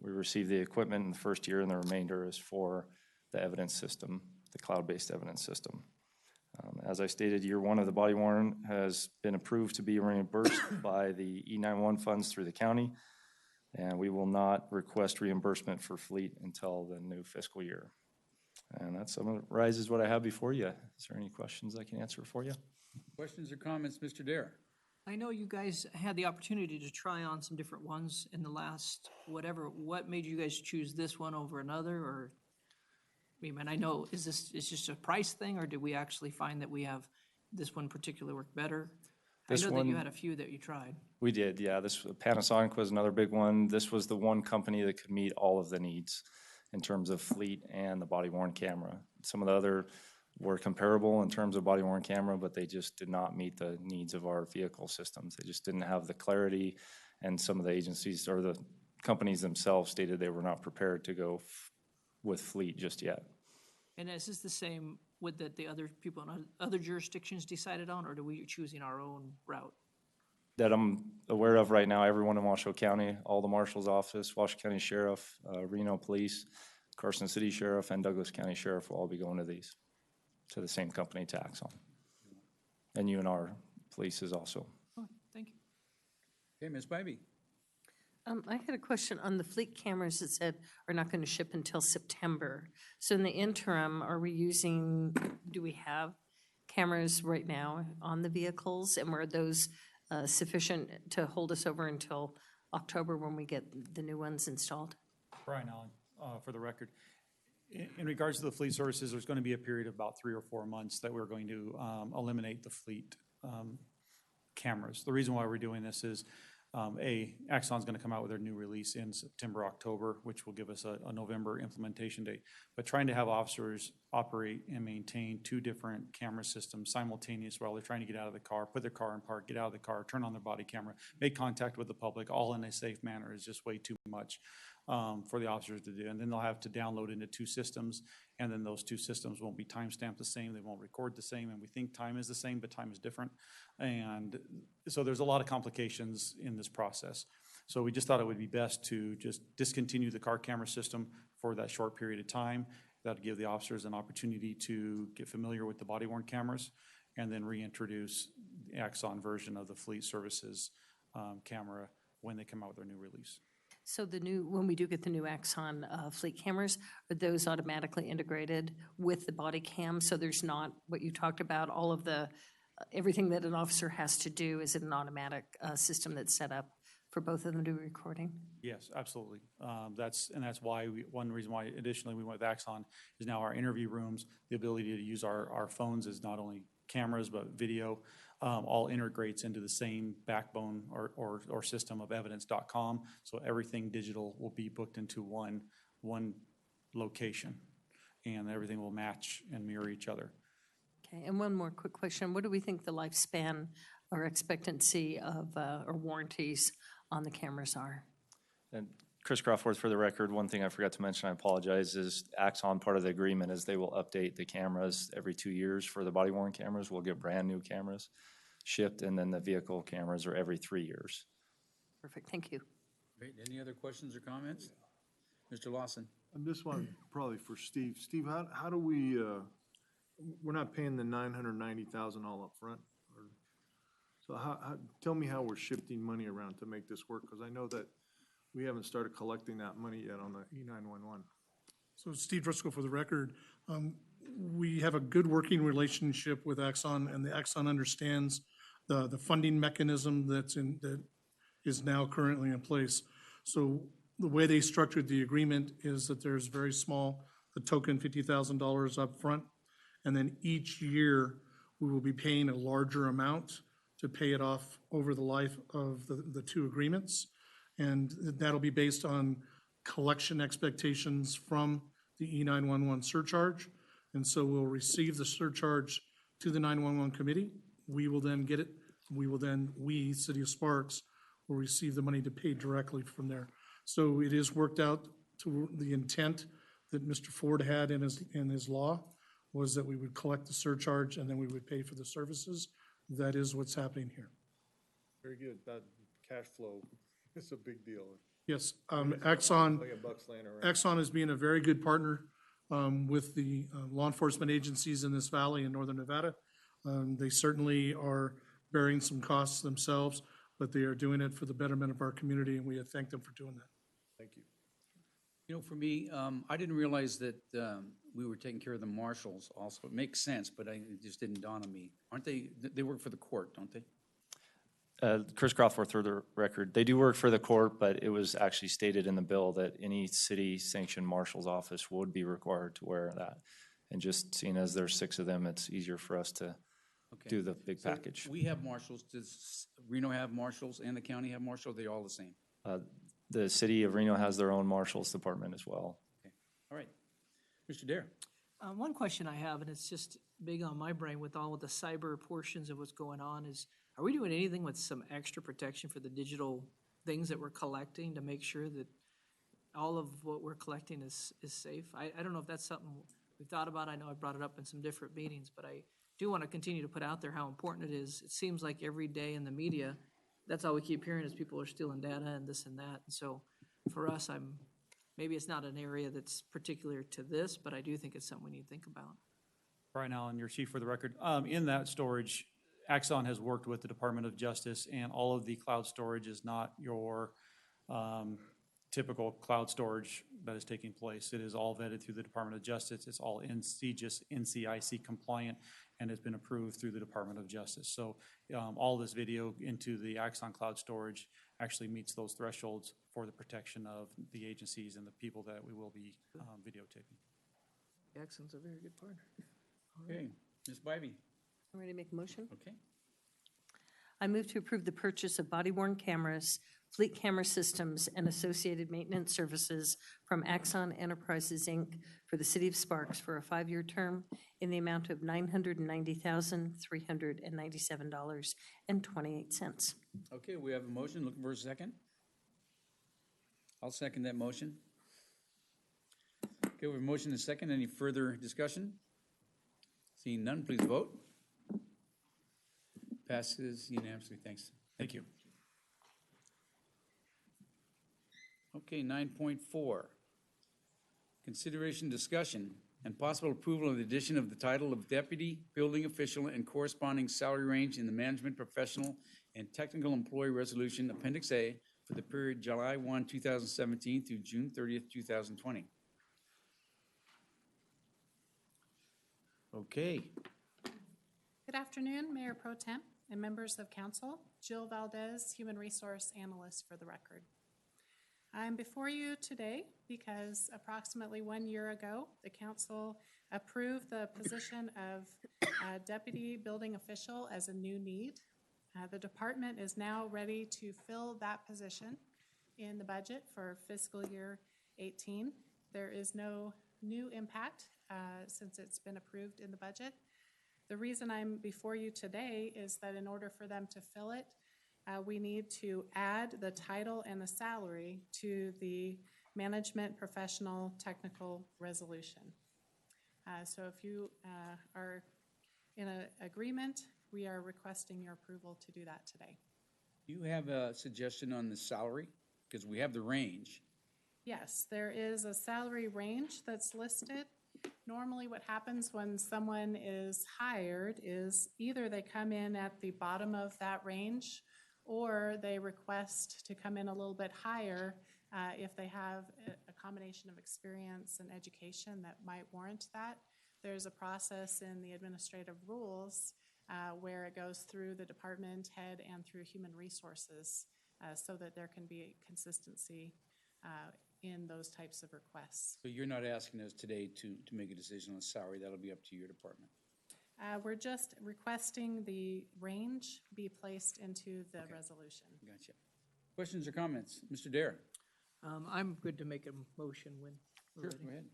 We receive the equipment in the first year, and the remainder is for the evidence system, the cloud-based evidence system. As I stated, year 1 of the body worn has been approved to be reimbursed by the E91 funds through the county, and we will not request reimbursement for fleet until the new fiscal year. And that summarizes what I have before you. Is there any questions I can answer for you? Questions or comments, Mr. Dare? I know you guys had the opportunity to try on some different ones in the last whatever. What made you guys choose this one over another? Or, I mean, I know, is just a price thing, or did we actually find that we have this one particular work better? This I know that you one- had a few that you tried. We did, yeah. Panasonic was another big one. This was the one company that could meet all of the needs in terms of fleet and the body worn camera. Some of the other were comparable in terms of body worn camera, but they just did not meet the needs of our vehicle systems. They just didn't have the clarity, and some of the agencies or the companies themselves stated they were not prepared to go with fleet just yet. And is this the same with that the other people in other jurisdictions decided on, or are we choosing our own route? That I'm aware of right now, everyone in Washoe County, all the marshal's office, Washoe County Sheriff, Reno Police, Carson City Sheriff, and Douglas County Sheriff will all be going to these, to the same company, Taxon. And UNR Police is also. Oh, thank you. Okay, Ms. Bybee. I had a question on the fleet cameras that said are not going to ship until September. So in the interim, do we have cameras right now on the vehicles? And were those sufficient to hold us over until October when we get the new ones installed? Brian Allen, for the record. In regards to the fleet services, there's going to be a period of about 3 or 4 months that we're going to eliminate the fleet cameras. The reason why we're doing this is, Axon's going to come out with their new release in September, October, which will give us a November implementation date. But trying to have officers operate and maintain 2 different camera systems simultaneous while they're trying to get out of the car, put their car in park, get out of the car, turn on their body camera, make contact with the public, all in a safe manner is just way too much for the officers to do. And then they'll have to download into 2 systems, and then those 2 systems won't be time-stamped the same, they won't record the same, and we think time is the same, but time is different. And so there's a lot of complications in this process. So we just thought it would be best to just discontinue the car camera system for that short period of time. That'll give the officers an opportunity to get familiar with the body-worn cameras, and then reintroduce the Axon version of the fleet services camera when they come out with their new release. So when we do get the new Axon fleet cameras, are those automatically integrated with the body cam? So there's not what you talked about, all of the, everything that an officer has to do is an automatic system that's set up for both of them to do recording? Yes, absolutely. That's why one reason why additionally we went with Axon is now our interview rooms, the ability to use our phones as not only cameras but video, all integrates into the same backbone or system of evidence.com. So everything digital will be booked into one location, and everything will match and mirror each other. Okay, and one more quick question. What do we think the lifespan or expectancy of, or warranties on the cameras are? And Chris Crawford, for the record, one thing I forgot to mention, I apologize, is Axon, part of the agreement is they will update the cameras every 2 years. For the body-worn cameras, we'll get brand new cameras shipped, and then the vehicle cameras are every 3 years. Perfect, thank you. Great. Any other questions or comments? Mr. Lawson? And this one probably for Steve. Steve, how do we, we're not paying the $990,000 all up front? So tell me how we're shifting money around to make this work, because I know that we haven't started collecting that money yet on the E911. So Steve Driscoll, for the record, we have a good working relationship with Axon, and the Axon understands the funding mechanism that is now currently in place. So the way they structured the agreement is that there's very small the token $50,000 up front. And then each year, we will be paying a larger amount to pay it off over the life of the two agreements. And that'll be based on collection expectations from the E911 surcharge. And so we'll receive the surcharge to the 911 committee. We will then get it. We, City of Sparks, will receive the money to pay directly from there. So it is worked out to the intent that Mr. Ford had in his law, was that we would collect the surcharge and then we would pay for the services. That is what's happening here. Very good. That cash flow, it's a big deal. Yes, Exxon, Million bucks laying around. Exxon is being a very good partner with the law enforcement agencies in this valley in northern Nevada. They certainly are bearing some costs themselves, but they are doing it for the betterment of our community, and we thank them for doing that. Thank you. You know, for me, I didn't realize that we were taking care of the marshals also. It makes sense, but it just didn't dawn on me. Aren't they work for the court, don't they? Chris Crawford, for the record, they do work for the court, but it was actually stated in the bill that any city-sanctioned marshal's office would be required to wear that. And just seeing as there's 6 of them, it's easier for us to do the big package. We have marshals. Does Reno have marshals and the county have marshals? They're all the same. The city of Reno has their own marshal's department as well. Okay. All right. Mr. Dare. One question I have, and it's just big on my brain with all of the cyber portions of what's going on, is are we doing anything with some extra protection for the digital things that we're collecting to make sure that all of what we're collecting is safe? I don't know if that's something we've thought about. I know I brought it up in some different meetings, but I do want to continue to put out there how important it is. It seems like every day in the media, that's all we keep hearing is people are stealing data and this and that. And so for us, maybe it's not an area that's particular to this, but I do think it's something we need to think about. Brian Allen, your chief for the record. In that storage, Axon has worked with the Department of Justice, and all of the cloud storage is not your typical cloud storage that is taking place. It is all vetted through the Department of Justice. It's all NCIC compliant, and it's been approved through the Department of Justice. So all this video into the Axon cloud storage actually meets those thresholds for the protection of the agencies and the people that we will be videotaping. Axon's a very good partner. Okay. Ms. Bybee. I'm ready to make a motion. Okay. I move to approve the purchase of body-worn cameras, fleet camera systems, and associated maintenance services from Axon Enterprises, Inc. for the City of Sparks for a 5-year term in the amount of $990,397.28. Okay, we have a motion. Looking for a second? I'll second that motion. Okay, we have a motion and a second. Any further discussion? Seeing none, please vote. Passes unanimously. Thanks. Thank you. Okay, 9.4. Consideration, discussion, and possible approval of the addition of the title of Deputy Building Official and corresponding salary range in the Management Professional and Technical Employee Resolution, Appendix A, for the period July 1, 2017 through June 30th, 2020. Okay. Good afternoon, Mayor Pro Tem and members of council. Jill Valdez, Human Resource Analyst for the record. I'm before you today because approximately 1 year ago, the council approved the position of Deputy Building Official as a new need. The department is now ready to fill that position in the budget for fiscal year 18. There is no new impact since it's been approved in the budget. The reason I'm before you today is that in order for them to fill it, we need to add the title and the salary to the Management Professional Technical Resolution. So if you are in agreement, we are requesting your approval to do that today. Do you have a suggestion on the salary? Because we have the range. Yes, there is a salary range that's listed. Normally what happens when someone is hired is either they come in at the bottom of that range or they request to come in a little bit higher if they have a combination of experience and education that might warrant that. There's a process in the administrative rules where it goes through the department head and through human resources so that there can be consistency in those types of requests. So you're not asking us today to make a decision on salary, that'll be up to your department? We're just requesting the range be placed into the resolution. Gotcha. Questions or comments? Mr. Dare? I'm good to make a motion when we're Sure, ready. go ahead.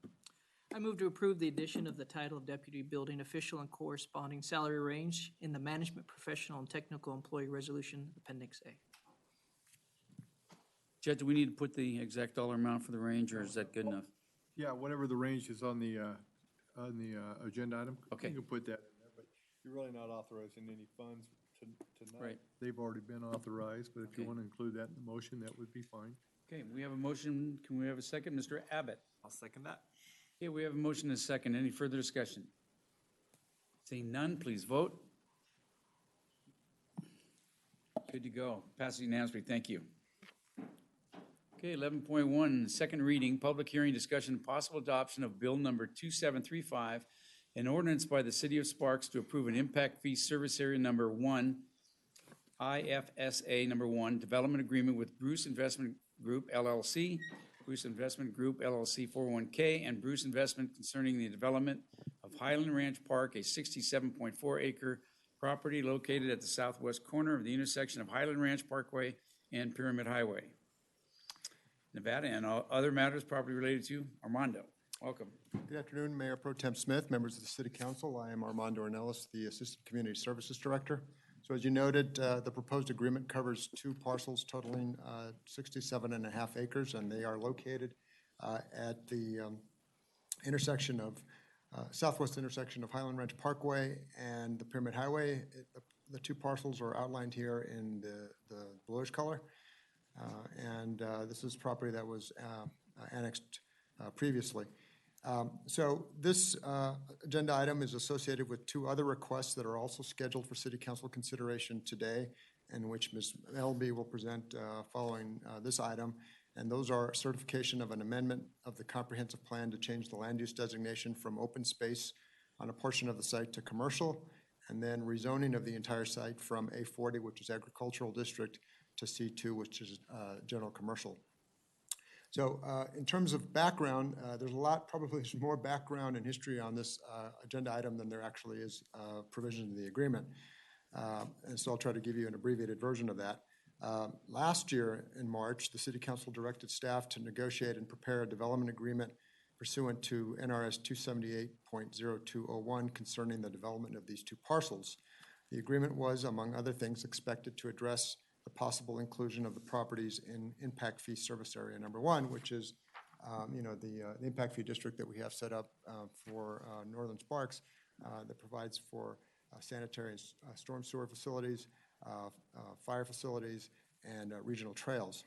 I move to approve the addition of the title of Deputy Building Official and corresponding salary range in the Management Professional and Technical Employee Resolution Appendix A. Judge, do we need to put the exact dollar amount for the range, or is that good enough? Yeah, whatever the range is on the agenda item. Okay. You can put that in there, but you're really not authorizing any funds tonight. Right. They've already been authorized, but if you Okay. want to include that in the motion, that would be fine. Okay, we have a motion. Can we have a second? Mr. Abbott? I'll second that. Okay, we have a motion and a second. Any further discussion? Seeing none, please vote. Good to go. Passes unanimously. Thank you. Okay, 11.1, second reading, public hearing, discussion, and possible adoption of bill number 2735, an ordinance by the city of Sparks to approve an impact fee service area number 1, IFSA number 1, development agreement with Bruce Investment Group LLC, Bruce Investment Group LLC 401K, and Bruce Investment concerning the development of Highland Ranch Park, a 67.4 acre property located at the southwest corner of the intersection of Highland Ranch Parkway and Pyramid Highway, Nevada, and all other matters properly related to. Armando, welcome. Good afternoon, Mayor Pro Tem Smith, members of the City Council. I am Armando Ornelas, the Assistant Community Services Director. So as you noted, the proposed agreement covers 2 parcels totaling 67.5 acres, and they are located at the intersection of southwest intersection of Highland Ranch Parkway and the Pyramid Highway. The 2 parcels are outlined here in the bluish color. This is property that was annexed previously. So this agenda item is associated with 2 other requests that are also scheduled for City Council consideration today, and which Ms. Elby will present following this item. And those are certification of an amendment of the comprehensive plan to change the land use designation from open space on a portion of the site to commercial, and then rezoning of the entire site from A40, which is agricultural district, to C2, which is general commercial. So in terms of background, there's a lot, probably there's more background and history on this agenda item than there actually is provision in the agreement. And so I'll try to give you an abbreviated version of that. Last year in March, the City Council directed staff to negotiate and prepare a development agreement pursuant to NRS 278.0201 concerning the development of these 2 parcels. The agreement was, among other things, expected to address the possible inclusion of the properties in impact fee service area number 1, which is, the impact fee district that we have set up for Northern Sparks that provides for sanitary and storm sewer facilities, fire facilities, and regional trails.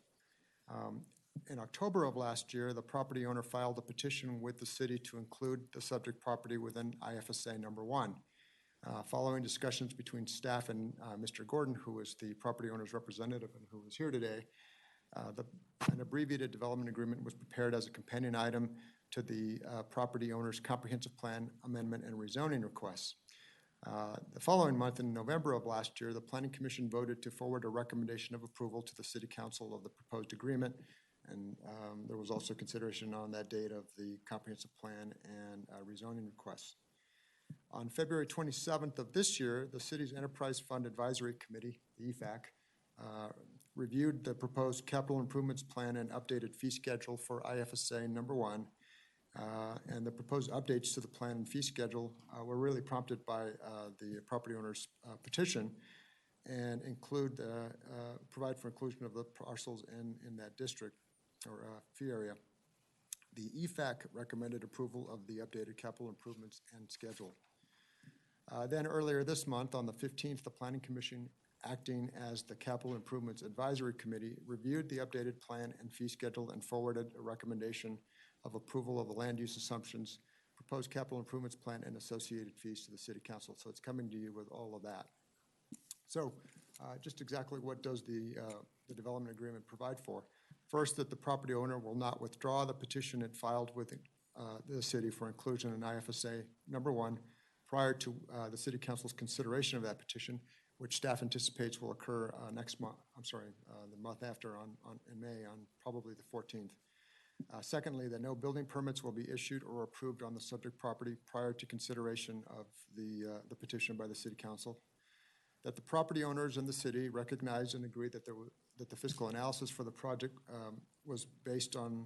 In October of last year, the property owner filed a petition with the city to include the subject property within IFSA number 1. Following discussions between staff and Mr. Gordon, who is the property owner's representative and who is here today, an abbreviated development agreement was prepared as a companion item to the property owner's comprehensive plan amendment and rezoning requests. The following month, in November of last year, the Planning Commission voted to forward a recommendation of approval to the City Council of the proposed agreement, and there was also consideration on that date of the comprehensive plan and rezoning requests. On February 27th of this year, the city's Enterprise Fund Advisory Committee, the EFAC, reviewed the proposed capital improvements plan and updated fee schedule for IFSA number 1. And the proposed updates to the plan and fee schedule were really prompted by the property owner's petition and provide for inclusion of the parcels in that district or fee area. The EFAC recommended approval of the updated capital improvements and schedule. Then earlier this month, on the 15th, the Planning Commission, acting as the Capital Improvements Advisory Committee, reviewed the updated plan and fee schedule and forwarded a recommendation of approval of the land use assumptions, proposed capital improvements plan, and associated fees to the City Council. So it's coming to you with all of that. So just exactly what does the development agreement provide for? First, that the property owner will not withdraw the petition it filed with the city for inclusion in IFSA number 1 prior to the City Council's consideration of that petition, which staff anticipates will occur next month, the month after in May, on probably the 14th. Secondly, that no building permits will be issued or approved on the subject property prior to consideration of the petition by the city council. That the property owners in the city recognize and agree that that the fiscal analysis for the project was based on,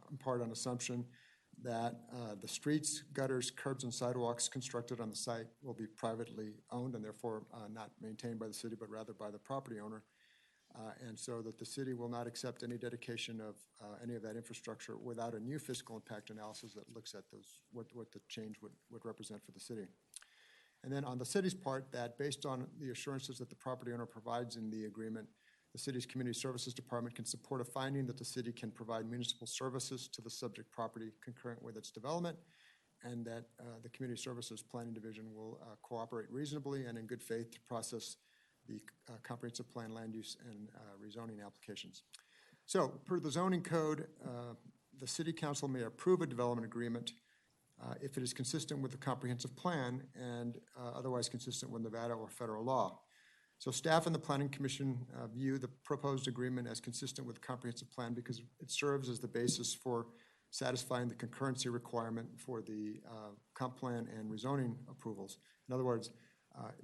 in part on assumption that the streets, gutters, curbs, and sidewalks constructed on the site will be privately owned and therefore not maintained by the city, but rather by the property owner. And so that the city will not accept any dedication of any of that infrastructure without a new fiscal impact analysis that looks at what the change would represent for the city. And then on the city's part, that based on the assurances that the property owner provides in the agreement, the city's Community Services Department can support a finding that the city can provide municipal services to the subject property concurrent with its development, and that the Community Services Planning Division will cooperate reasonably and in good faith to process the comprehensive plan land use and rezoning applications. So per the zoning code, the city council may approve a development agreement if it is consistent with the comprehensive plan and otherwise consistent with Nevada or federal law. So staff and the Planning Commission view the proposed agreement as consistent with the comprehensive plan because it serves as the basis for satisfying the concurrency requirement for the comp plan and rezoning approvals. In other words,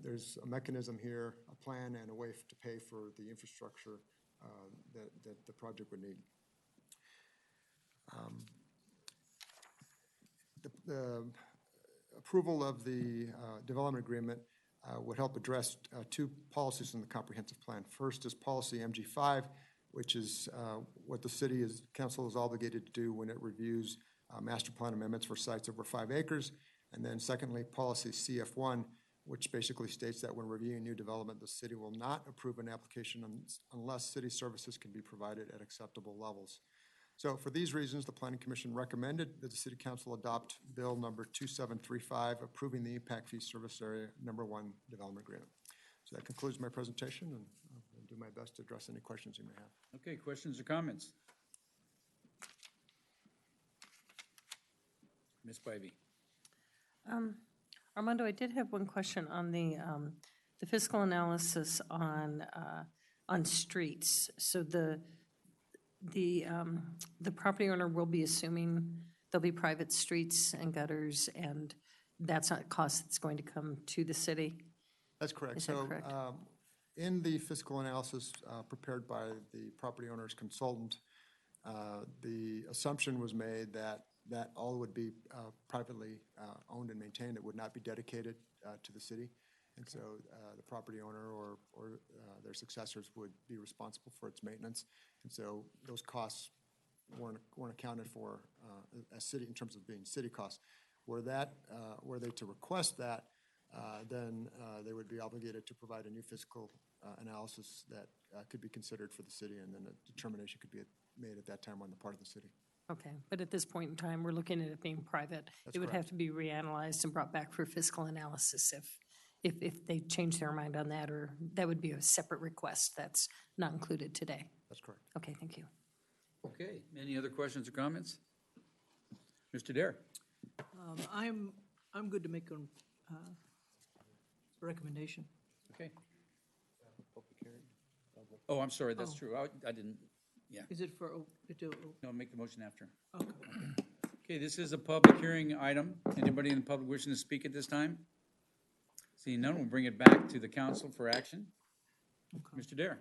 there's a mechanism here, a plan, and a way to pay for the infrastructure that the project would need. The approval of the development agreement would help address two policies in the comprehensive plan. First is policy MG5, which is what the city council is obligated to do when it reviews master plan amendments for sites over 5 acres. And then secondly, policy CF1, which basically states that when reviewing new development, the city will not approve an application unless city services can be provided at acceptable levels. So for these reasons, the Planning Commission recommended that the City Council adopt Bill number 2735, approving the Impact Fee Service Area number 1 development agreement. So that concludes my presentation, and I'll do my best to address any questions you may have. Okay, questions or comments? Ms. Bybee. Armando, I did have one question on the fiscal analysis on streets. So the property owner will be assuming there'll be private streets and gutters, and that's not a cost that's going to come to the city? That's correct. Is that correct? In the fiscal analysis prepared by the property owner's consultant, the assumption was made that all would be privately owned and maintained. It would not be dedicated to the city. And so the property owner or their successors would be responsible for its maintenance. And so those costs weren't accounted for as city in terms of being city costs. Were they to request that, then they would be obligated to provide a new fiscal analysis that could be considered for the city, and then a determination could be made at that time on the part of the city. Okay, but at this point in time, we're looking at it being private. That's It would correct. have to be reanalyzed and brought back for fiscal analysis if they change their mind on that, or that would be a separate request that's not included today. That's correct. Okay, thank you. Okay, any other questions or comments? Mr. Dare. I'm good to make a recommendation. Okay. Oh, I'm sorry, that's true. I didn't, yeah. Is it for, No, make the motion after. okay. Okay, this is a public hearing item. Anybody in the public wishing to speak at this time? Seeing none, we'll bring it back to the council for action. Mr. Dare.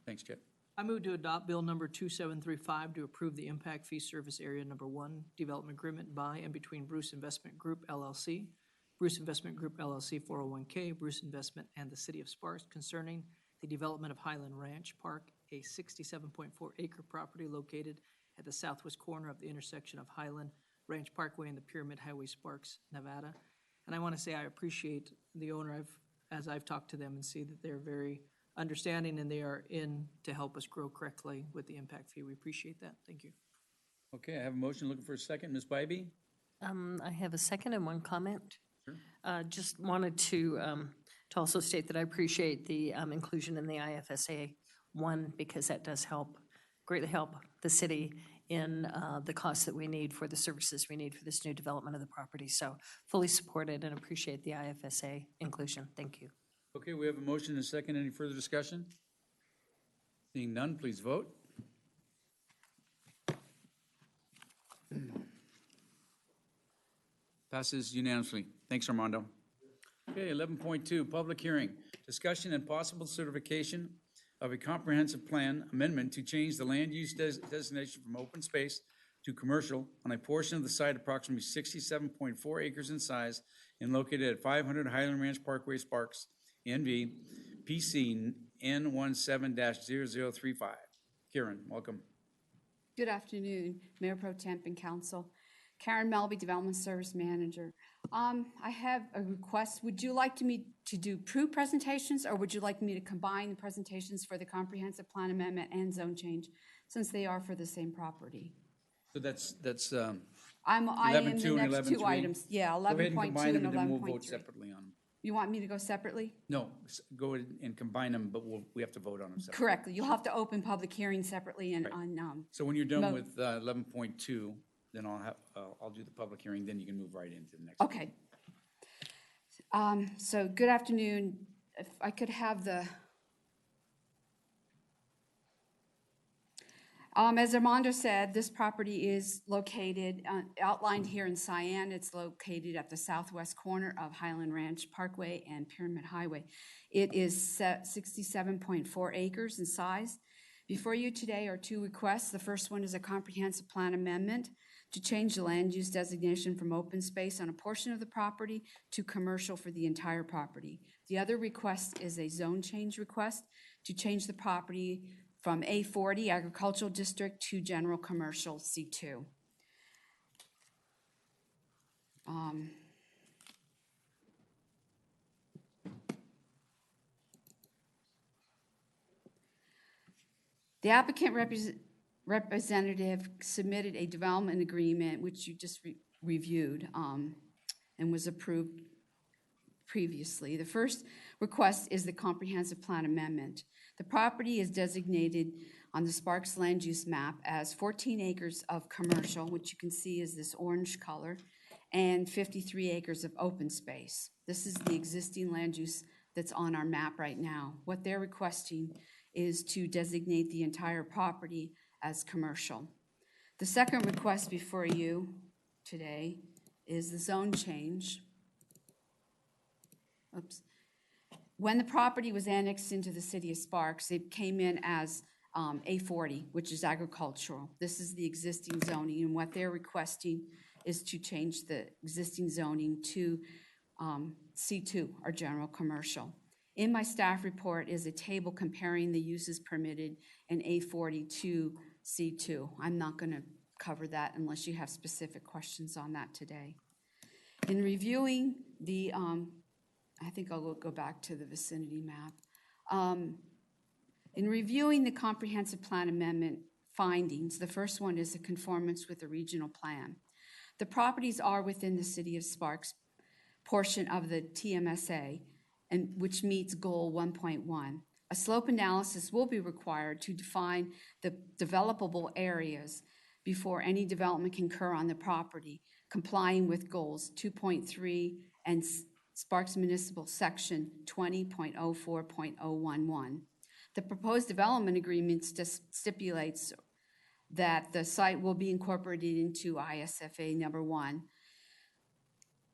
Thanks, Chip. I move to adopt Bill number 2735 to approve the Impact Fee Service Area number 1 development agreement by and between Bruce Investment Group LLC, Bruce Investment Group LLC 401K, Bruce Investment, and the City of Sparks concerning the development of Highland Ranch Park, a 67.4-acre property located at the southwest corner of the intersection of Highland Ranch Parkway and the Pyramid Highway, Sparks, Nevada. And I want to say I appreciate the owner. As I've talked to them and see that they're very understanding and they are in to help us grow correctly with the impact fee. We appreciate that. Thank you. Okay, I have a motion looking for a second. Ms. Bybee? I have a second and one comment. Sure. Just wanted to also state that I appreciate the inclusion in the IFSA 1 because that does greatly help the city in the costs that we need for the services we need for this new development of the property. So fully supported and appreciate the IFSA inclusion. Thank you. Okay, we have a motion and a second. Any further discussion? Seeing none, please vote. Passes unanimously. Thanks, Armando. Okay, 11.2, public hearing. Discussion and possible certification of a comprehensive plan amendment to change the land use designation from open space to commercial on a portion of the site approximately 67.4 acres in size and located at 500 Highland Ranch Parkway, Sparks, NV, PC N17-0035. Karen, welcome. Good afternoon, Mayor Pro Temp and Council. Karen Melby, Development Service Manager. I have a request. Would you like me to do two presentations, or would you like me to combine the presentations for the comprehensive plan amendment and zone change, since they are for the same property? So that's I am 11.2 the and next two 11.3. items. Yeah, Go ahead and 11.2 combine them, and and then we'll vote 11.3. separately on them. You want me to go separately? No, go ahead and combine them, but we have to vote on them separately. Correctly. You'll have to open public hearings separately and on, So when you're done Mo- with 11.2, then I'll do the public hearing, then you can move right into the next. okay. So good afternoon. If I could have the, as Armando said, this property is located, outlined here in cyan. It's located at the southwest corner of Highland Ranch Parkway and Pyramid Highway. It is 67.4 acres in size. Before you today are two requests. The first one is a comprehensive plan amendment to change the land use designation from open space on a portion of the property to commercial for the entire property. The other request is a zone change request to change the property from A40 Agricultural District to General Commercial C2. The applicant representative submitted a development agreement, which you just reviewed, and was approved previously. The first request is the comprehensive plan amendment. The property is designated on the Sparks land use map as 14 acres of commercial, which you can see is this orange color, and 53 acres of open space. This is the existing land use that's on our map right now. What they're requesting is to designate the entire property as commercial. The second request before you today is the zone change. Oops. When the property was annexed into the city of Sparks, it came in as A40, which is agricultural. This is the existing zoning, and what they're requesting is to change the existing zoning to C2, or general commercial. In my staff report is a table comparing the uses permitted in A40 to C2. I'm not going to cover that unless you have specific questions on that today. In reviewing the, I think I'll go back to the vicinity map. In reviewing the comprehensive plan amendment findings, the first one is a conformance with the regional plan. The properties are within the city of Sparks portion of the TMSA, and which meets goal 1.1. A slope analysis will be required to define the developable areas before any development can occur on the property, complying with goals 2.3 and Sparks Municipal Section 20.04.011. The proposed development agreement stipulates that the site will be incorporated into ISFA number 1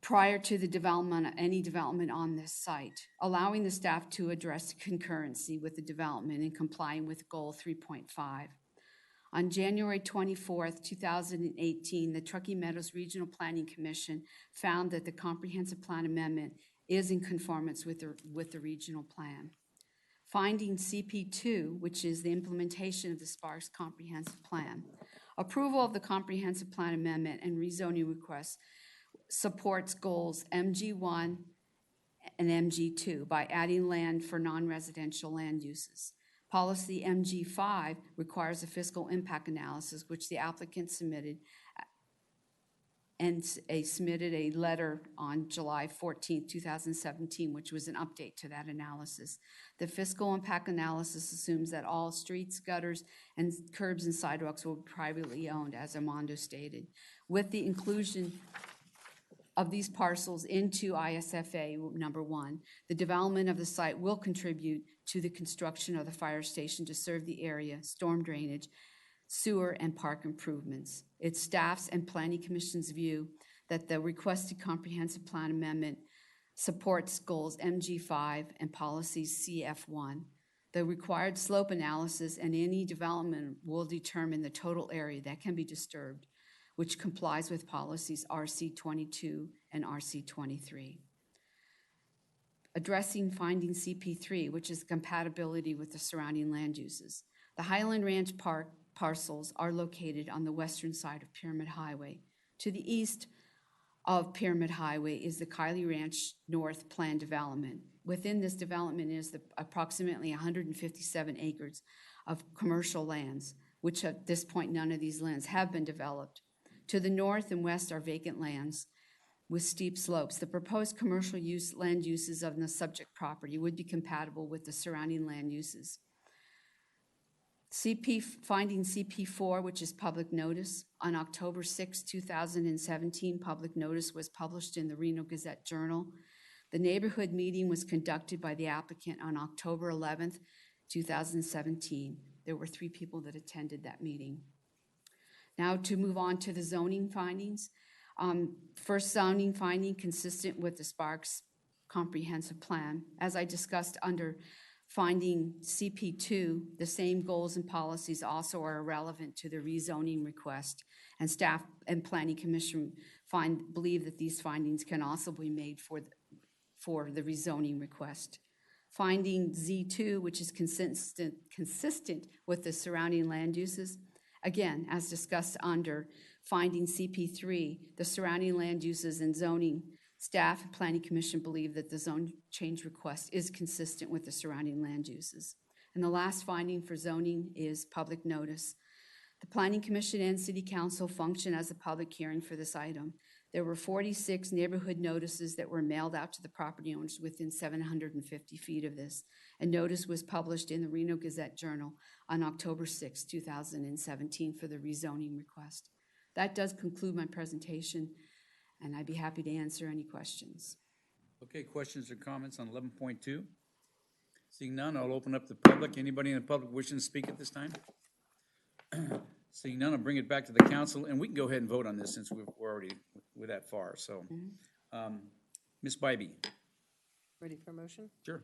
prior to the development, any development on this site, allowing the staff to address concurrency with the development and complying with goal 3.5. On January 24th, 2018, the Truckee Meadows Regional Planning Commission found that the comprehensive plan amendment is in conformance with the regional plan. Finding CP2, which is the implementation of the Sparks Comprehensive Plan. Approval of the comprehensive plan amendment and rezoning requests supports goals MG1 and MG2 by adding land for non-residential land uses. Policy MG5 requires a fiscal impact analysis, which the applicant submitted and submitted a letter on July 14, 2017, which was an update to that analysis. The fiscal impact analysis assumes that all streets, gutters, and curbs and sidewalks will be privately owned, as Armando stated. With the inclusion of these parcels into ISFA number 1, the development of the site will contribute to the construction of the fire station to serve the area, storm drainage, sewer, and park improvements. Its staff's and Planning Commission's view that the requested comprehensive plan amendment supports goals MG5 and policies CF1. The required slope analysis and any development will determine the total area that can be disturbed, which complies with policies RC22 and RC23. Addressing finding CP3, which is compatibility with the surrounding land uses. The Highland Ranch Park parcels are located on the western side of Pyramid Highway. To the east of Pyramid Highway is the Kylie Ranch North Planned Development. Within this development is approximately 157 acres of commercial lands, which at this point, none of these lands have been developed. To the north and west are vacant lands with steep slopes. The proposed commercial land uses of the subject property would be compatible with the surrounding land uses. Finding CP4, which is public notice. On October 6, 2017, public notice was published in the Reno Gazette Journal. The neighborhood meeting was conducted by the applicant on October 11th, 2017. There were 3 people that attended that meeting. Now to move on to the zoning findings. First zoning finding consistent with the Sparks comprehensive plan. As I discussed under finding CP2, the same goals and policies also are relevant to the rezoning request, and staff and Planning Commission believe that these findings can also be made for the rezoning request. Finding Z2, which is consistent with the surrounding land uses. Again, as discussed under finding CP3, the surrounding land uses and zoning, staff and Planning Commission believe that the zone change request is consistent with the surrounding land uses. And the last finding for zoning is public notice. The Planning Commission and City Council function as a public hearing for this item. There were 46 neighborhood notices that were mailed out to the property owners within 750 feet of this. A notice was published in the Reno Gazette Journal on October 6, 2017 for the rezoning request. That does conclude my presentation, and I'd be happy to answer any questions. Okay, questions or comments on 11.2? Seeing none, I'll open up the public. Anybody in the public wishing to speak at this time? Seeing none, I'll bring it back to the council, and we can go ahead and vote on this since we're already that far. So, Ms. Bybee. Ready for a motion? Sure.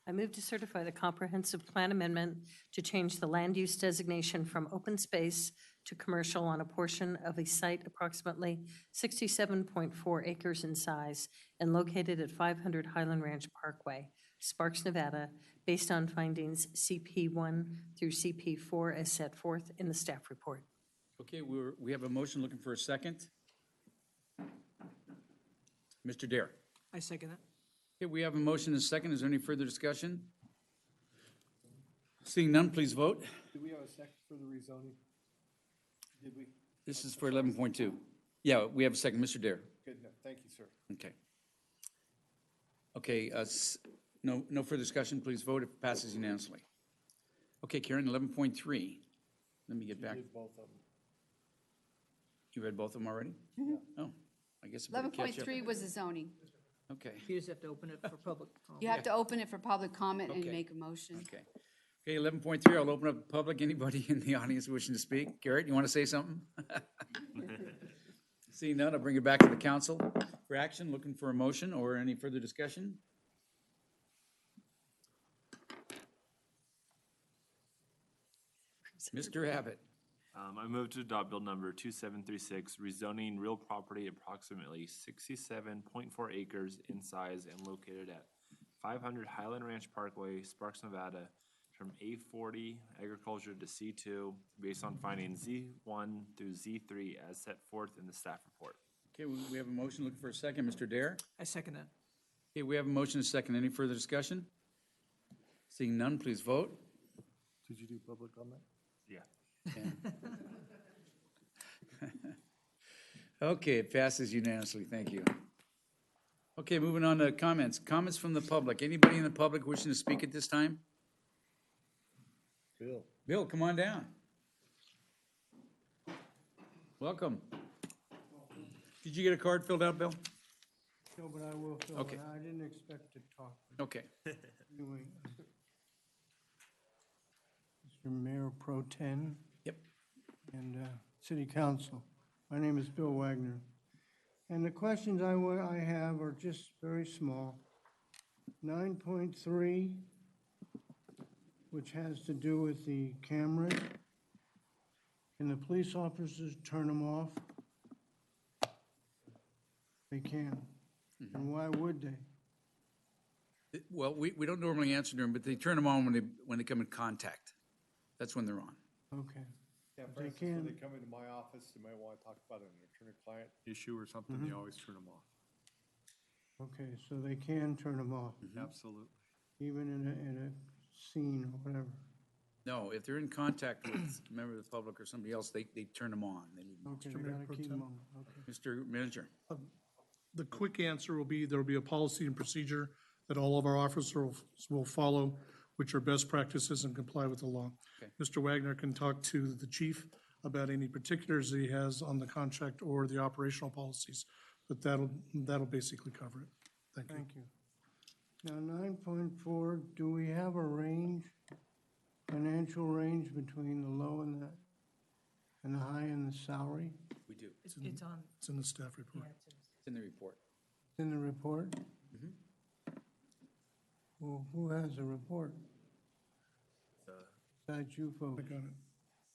I move to certify the comprehensive plan amendment to change the land use designation from open space to commercial on a portion of a site approximately 67.4 acres in size and located at 500 Highland Ranch Parkway, Sparks, Nevada, based on findings CP1 through CP4 as set forth in the staff report. Okay, we have a motion looking for a second. Mr. Dare. I second that. Okay, we have a motion and a second. Is there any further discussion? Seeing none, please vote. Do we have a second for the rezoning? Did we? This is for 11.2. Yeah, we have a second. Mr. Dare. Good enough. Thank you, sir. Okay. Okay, no further discussion. Please vote. It passes unanimously. Okay, Karen, 11.3. Let me get back. Did both of them. You read both of them already? Mhm. Oh, I guess I better catch up. 11.3 was the zoning. Okay. You just have to open it for public comment. You have to open it for public comment and Okay. make a motion. Okay. Okay, 11.3, I'll open up the public. Anybody in the audience wishing to speak? Garrett, you want to say something? Seeing none, I'll bring it back to the council for action. Looking for a motion or any further discussion? Mr. Abbott. I move to adopt bill number 2736, rezoning real property approximately 67.4 acres in size and located at 500 Highland Ranch Parkway, Sparks, Nevada, from A40 agriculture to C2 based on finding Z1 through Z3 as set forth in the staff report. Okay, we have a motion. Looking for a second. Mr. Dare. I second that. Okay, we have a motion and a second. Any further discussion? Seeing none, please vote. Did you do public comment? Yeah. Okay, it passes unanimously. Thank you. Okay, moving on to comments. Comments from the public. Anybody in the public wishing to speak at this time? Bill. Bill, come on down. Welcome. Did you get a card filled out, Bill? No, but I will fill Okay. it out. I didn't expect to talk. Okay. Anyway. Mr. Mayor Pro Tem, and City Council. My name is Bill Wagner. And the questions I have are just very small. 9.3, which has to do with the cameras. Can the police officers turn them off? They can. And why would they? Well, we don't normally answer them, but they turn them on when they come in contact. That's when they're on. Okay. Yeah, They for instance, when can- they come into my office, they might want to talk about an attorney-client issue or something, they always turn them off. Okay, so they can turn them off, Absolutely. even in a scene or whatever. No, if they're in contact with a member of the public or somebody else, they turn them on. They leave them on. Okay, they gotta keep them on, okay. Mr. Manager? The quick answer will be, there will be a policy and procedure that all of our officers will follow, which are best practices and comply with the law. Okay. Mr. Wagner can talk to the chief about any particulars that he has on the contract or the operational policies, but that'll basically cover it. Thank you. Thank you. Now, 9.4, do we have a range, financial range between the low and the high in the salary? We do. It's on. It's in the staff report. It's in the report. It's in the report? Well, who has the report besides you folks? I got it.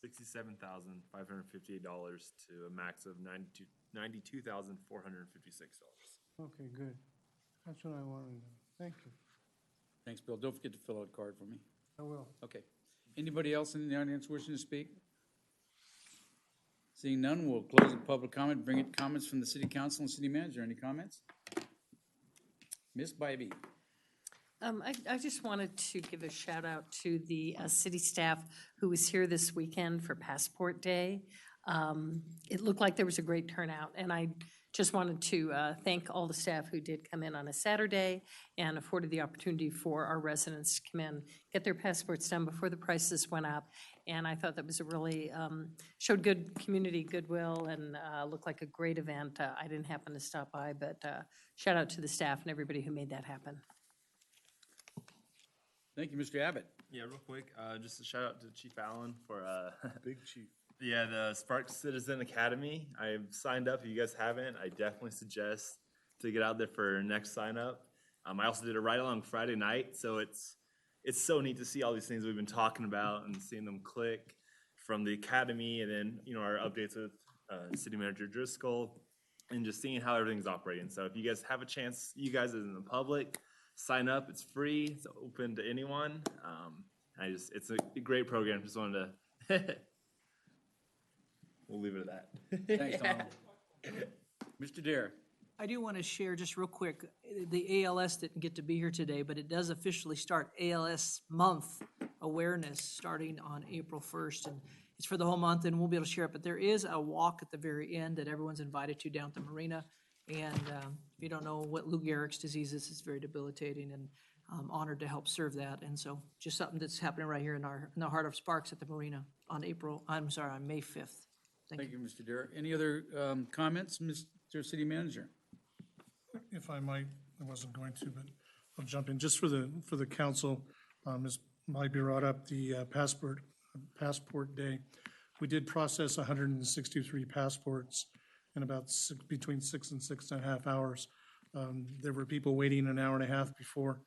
$67,558 to a max of $92,456. Okay, good. That's what I wanted to know. Thank you. Thanks, Bill. Don't forget to fill out a card for me. I will. Okay. Anybody else in the audience wishing to speak? Seeing none, we'll close the public comment, bring it comments from the city council and city manager. Any comments? Ms. Bybee? I just wanted to give a shout out to the city staff who was here this weekend for Passport Day. It looked like there was a great turnout, and I just wanted to thank all the staff who did come in on a Saturday and afforded the opportunity for our residents to come in, get their passports done before the prices went up. And I thought that was a really, showed good community goodwill and looked like a great event. I didn't happen to stop by, but shout out to the staff and everybody who made that happen. Thank you, Mr. Abbott. Yeah, real quick, just a shout out to Chief Allen for Big chief. yeah, the Sparks Citizen Academy. I've signed up. If you guys haven't, I definitely suggest to get out there for next sign up. I also did a ride along Friday night, so it's so neat to see all these things we've been talking about and seeing them click from the academy, and then our updates with City Manager Driscoll, and just seeing how everything's operating. So if you guys have a chance, you guys as in the public, sign up. It's free. It's open to anyone. It's a great program. Just wanted to. We'll leave it at that. Thanks, Donald. Mr. Dare? I do want to share just real quick, the ALS didn't get to be here today, but it does officially start ALS Month Awareness starting on April 1st. And it's for the whole month, and we'll be able to share it. But there is a walk at the very end that everyone's invited to down at the marina. And if you don't know what Lou Gehrig's disease is, it's very debilitating, and I'm honored to help serve that. And so just something that's happening right here in the heart of Sparks at the marina on May 5th. Thank you, Mr. Dare. Any other comments, Mr. City Manager? If I might, I wasn't going to, but I'll jump in. Just for the council, Ms. Bybee brought up the passport day. We did process 163 passports in about between 6 and 6.5 hours. There were people waiting an hour and a half before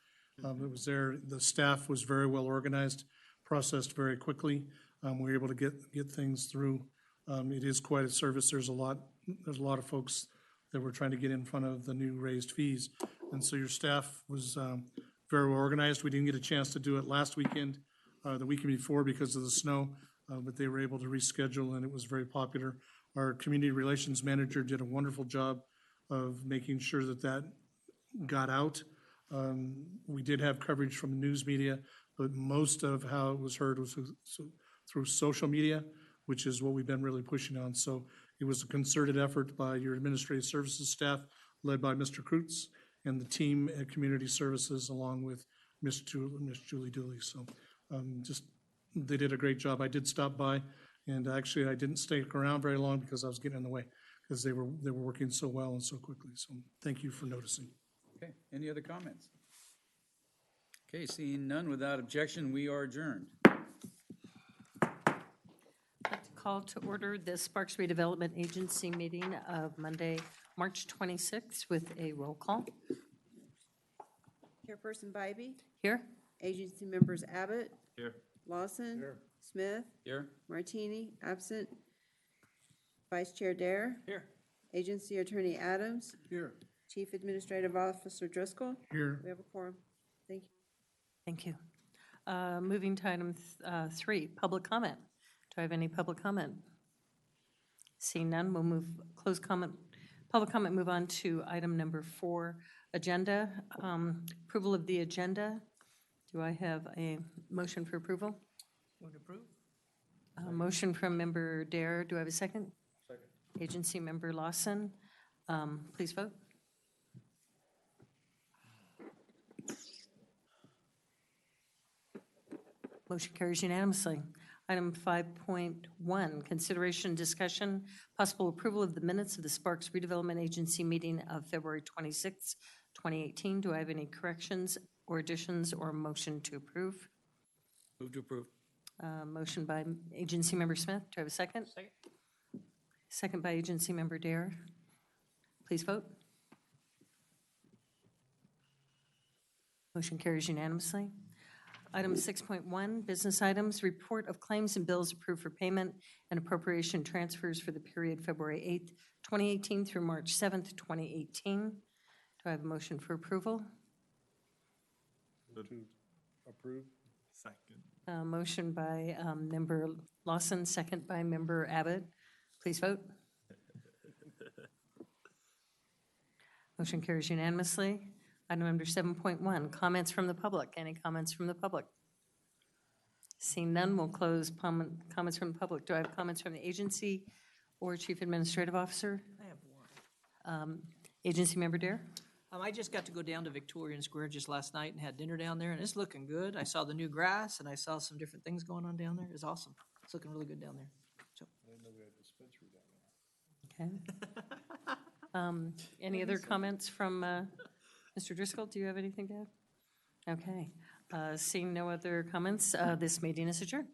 it was there. The staff was very well organized, processed very quickly. We were able to get things through. It is quite a service. There's a lot of folks that were trying to get in front of the new raised fees. And so your staff was very well organized. We didn't get a chance to do it last weekend, the weekend before because of the snow, but they were able to reschedule, and it was very popular. Our community relations manager did a wonderful job of making sure that got out. We did have coverage from the news media, but most of how it was heard was through social media, which is what we've been really pushing on. So it was a concerted effort by your administrative services staff, led by Mr. Kreutz, and the team at Community Services, along with Miss Julie Dooley. So they did a great job. I did stop by, and actually I didn't stay around very long because I was getting in the way, because they were working so well and so quickly. So thank you for noticing. Okay, any other comments? Okay, seeing none, without objection, we are adjourned. Call to order the Sparks Redevelopment Agency meeting of Monday, March 26th with a roll call. Chairperson Bybee, Here? agency members Abbott, Here. Lawson. Here. Smith, Here? Martini, absent. Vice Chair Dare. Here. Agency Attorney Adams, Here. Chief Administrative Officer Driscoll. Here. We have a quorum. Thank you. Thank you. Moving to item 3, public comment. Do I have any public comment? Seeing none, we'll move, close comment, public comment, move on to item number 4, agenda. Approval of the agenda. Do I have a motion for approval? Would approve? Motion from member Dare. Do I have a second? Second. Agency member Lawson. Please vote. Motion carries unanimously. Item 5.1, consideration, discussion, possible approval of the minutes of the Sparks Redevelopment Agency meeting of February 26, 2018. Do I have any corrections or additions or motion to approve? Move to approve. Motion by Agency Member Smith. Do I have a second? Second. Second by Agency Member Dare. Please vote. Motion carries unanimously. Item 6.1, business items, report of claims and bills approved for payment and appropriation transfers for the period February 8th, 2018 through March 7th, 2018. Do I have a motion for approval? To approve? Second. Motion by Member Lawson, second by Member Abbott. Please vote. Motion carries unanimously. Item number 7.1, comments from the public. Any comments from the public? Seeing none, we'll close comments from the public. Do I have comments from the agency or Chief Administrative Officer? I have one. Agency Member Dare? I just got to go down to Victorian Square just last night and had dinner down there, and it's looking good. I saw the new grass, and I saw some different things going on down there. It's awesome. It's looking really good down there. So. I didn't know we had a dispensary down there. Okay. Any other comments from Mr. Driscoll? Do you have anything to add? Okay. Seeing no other comments, this meeting is adjourned.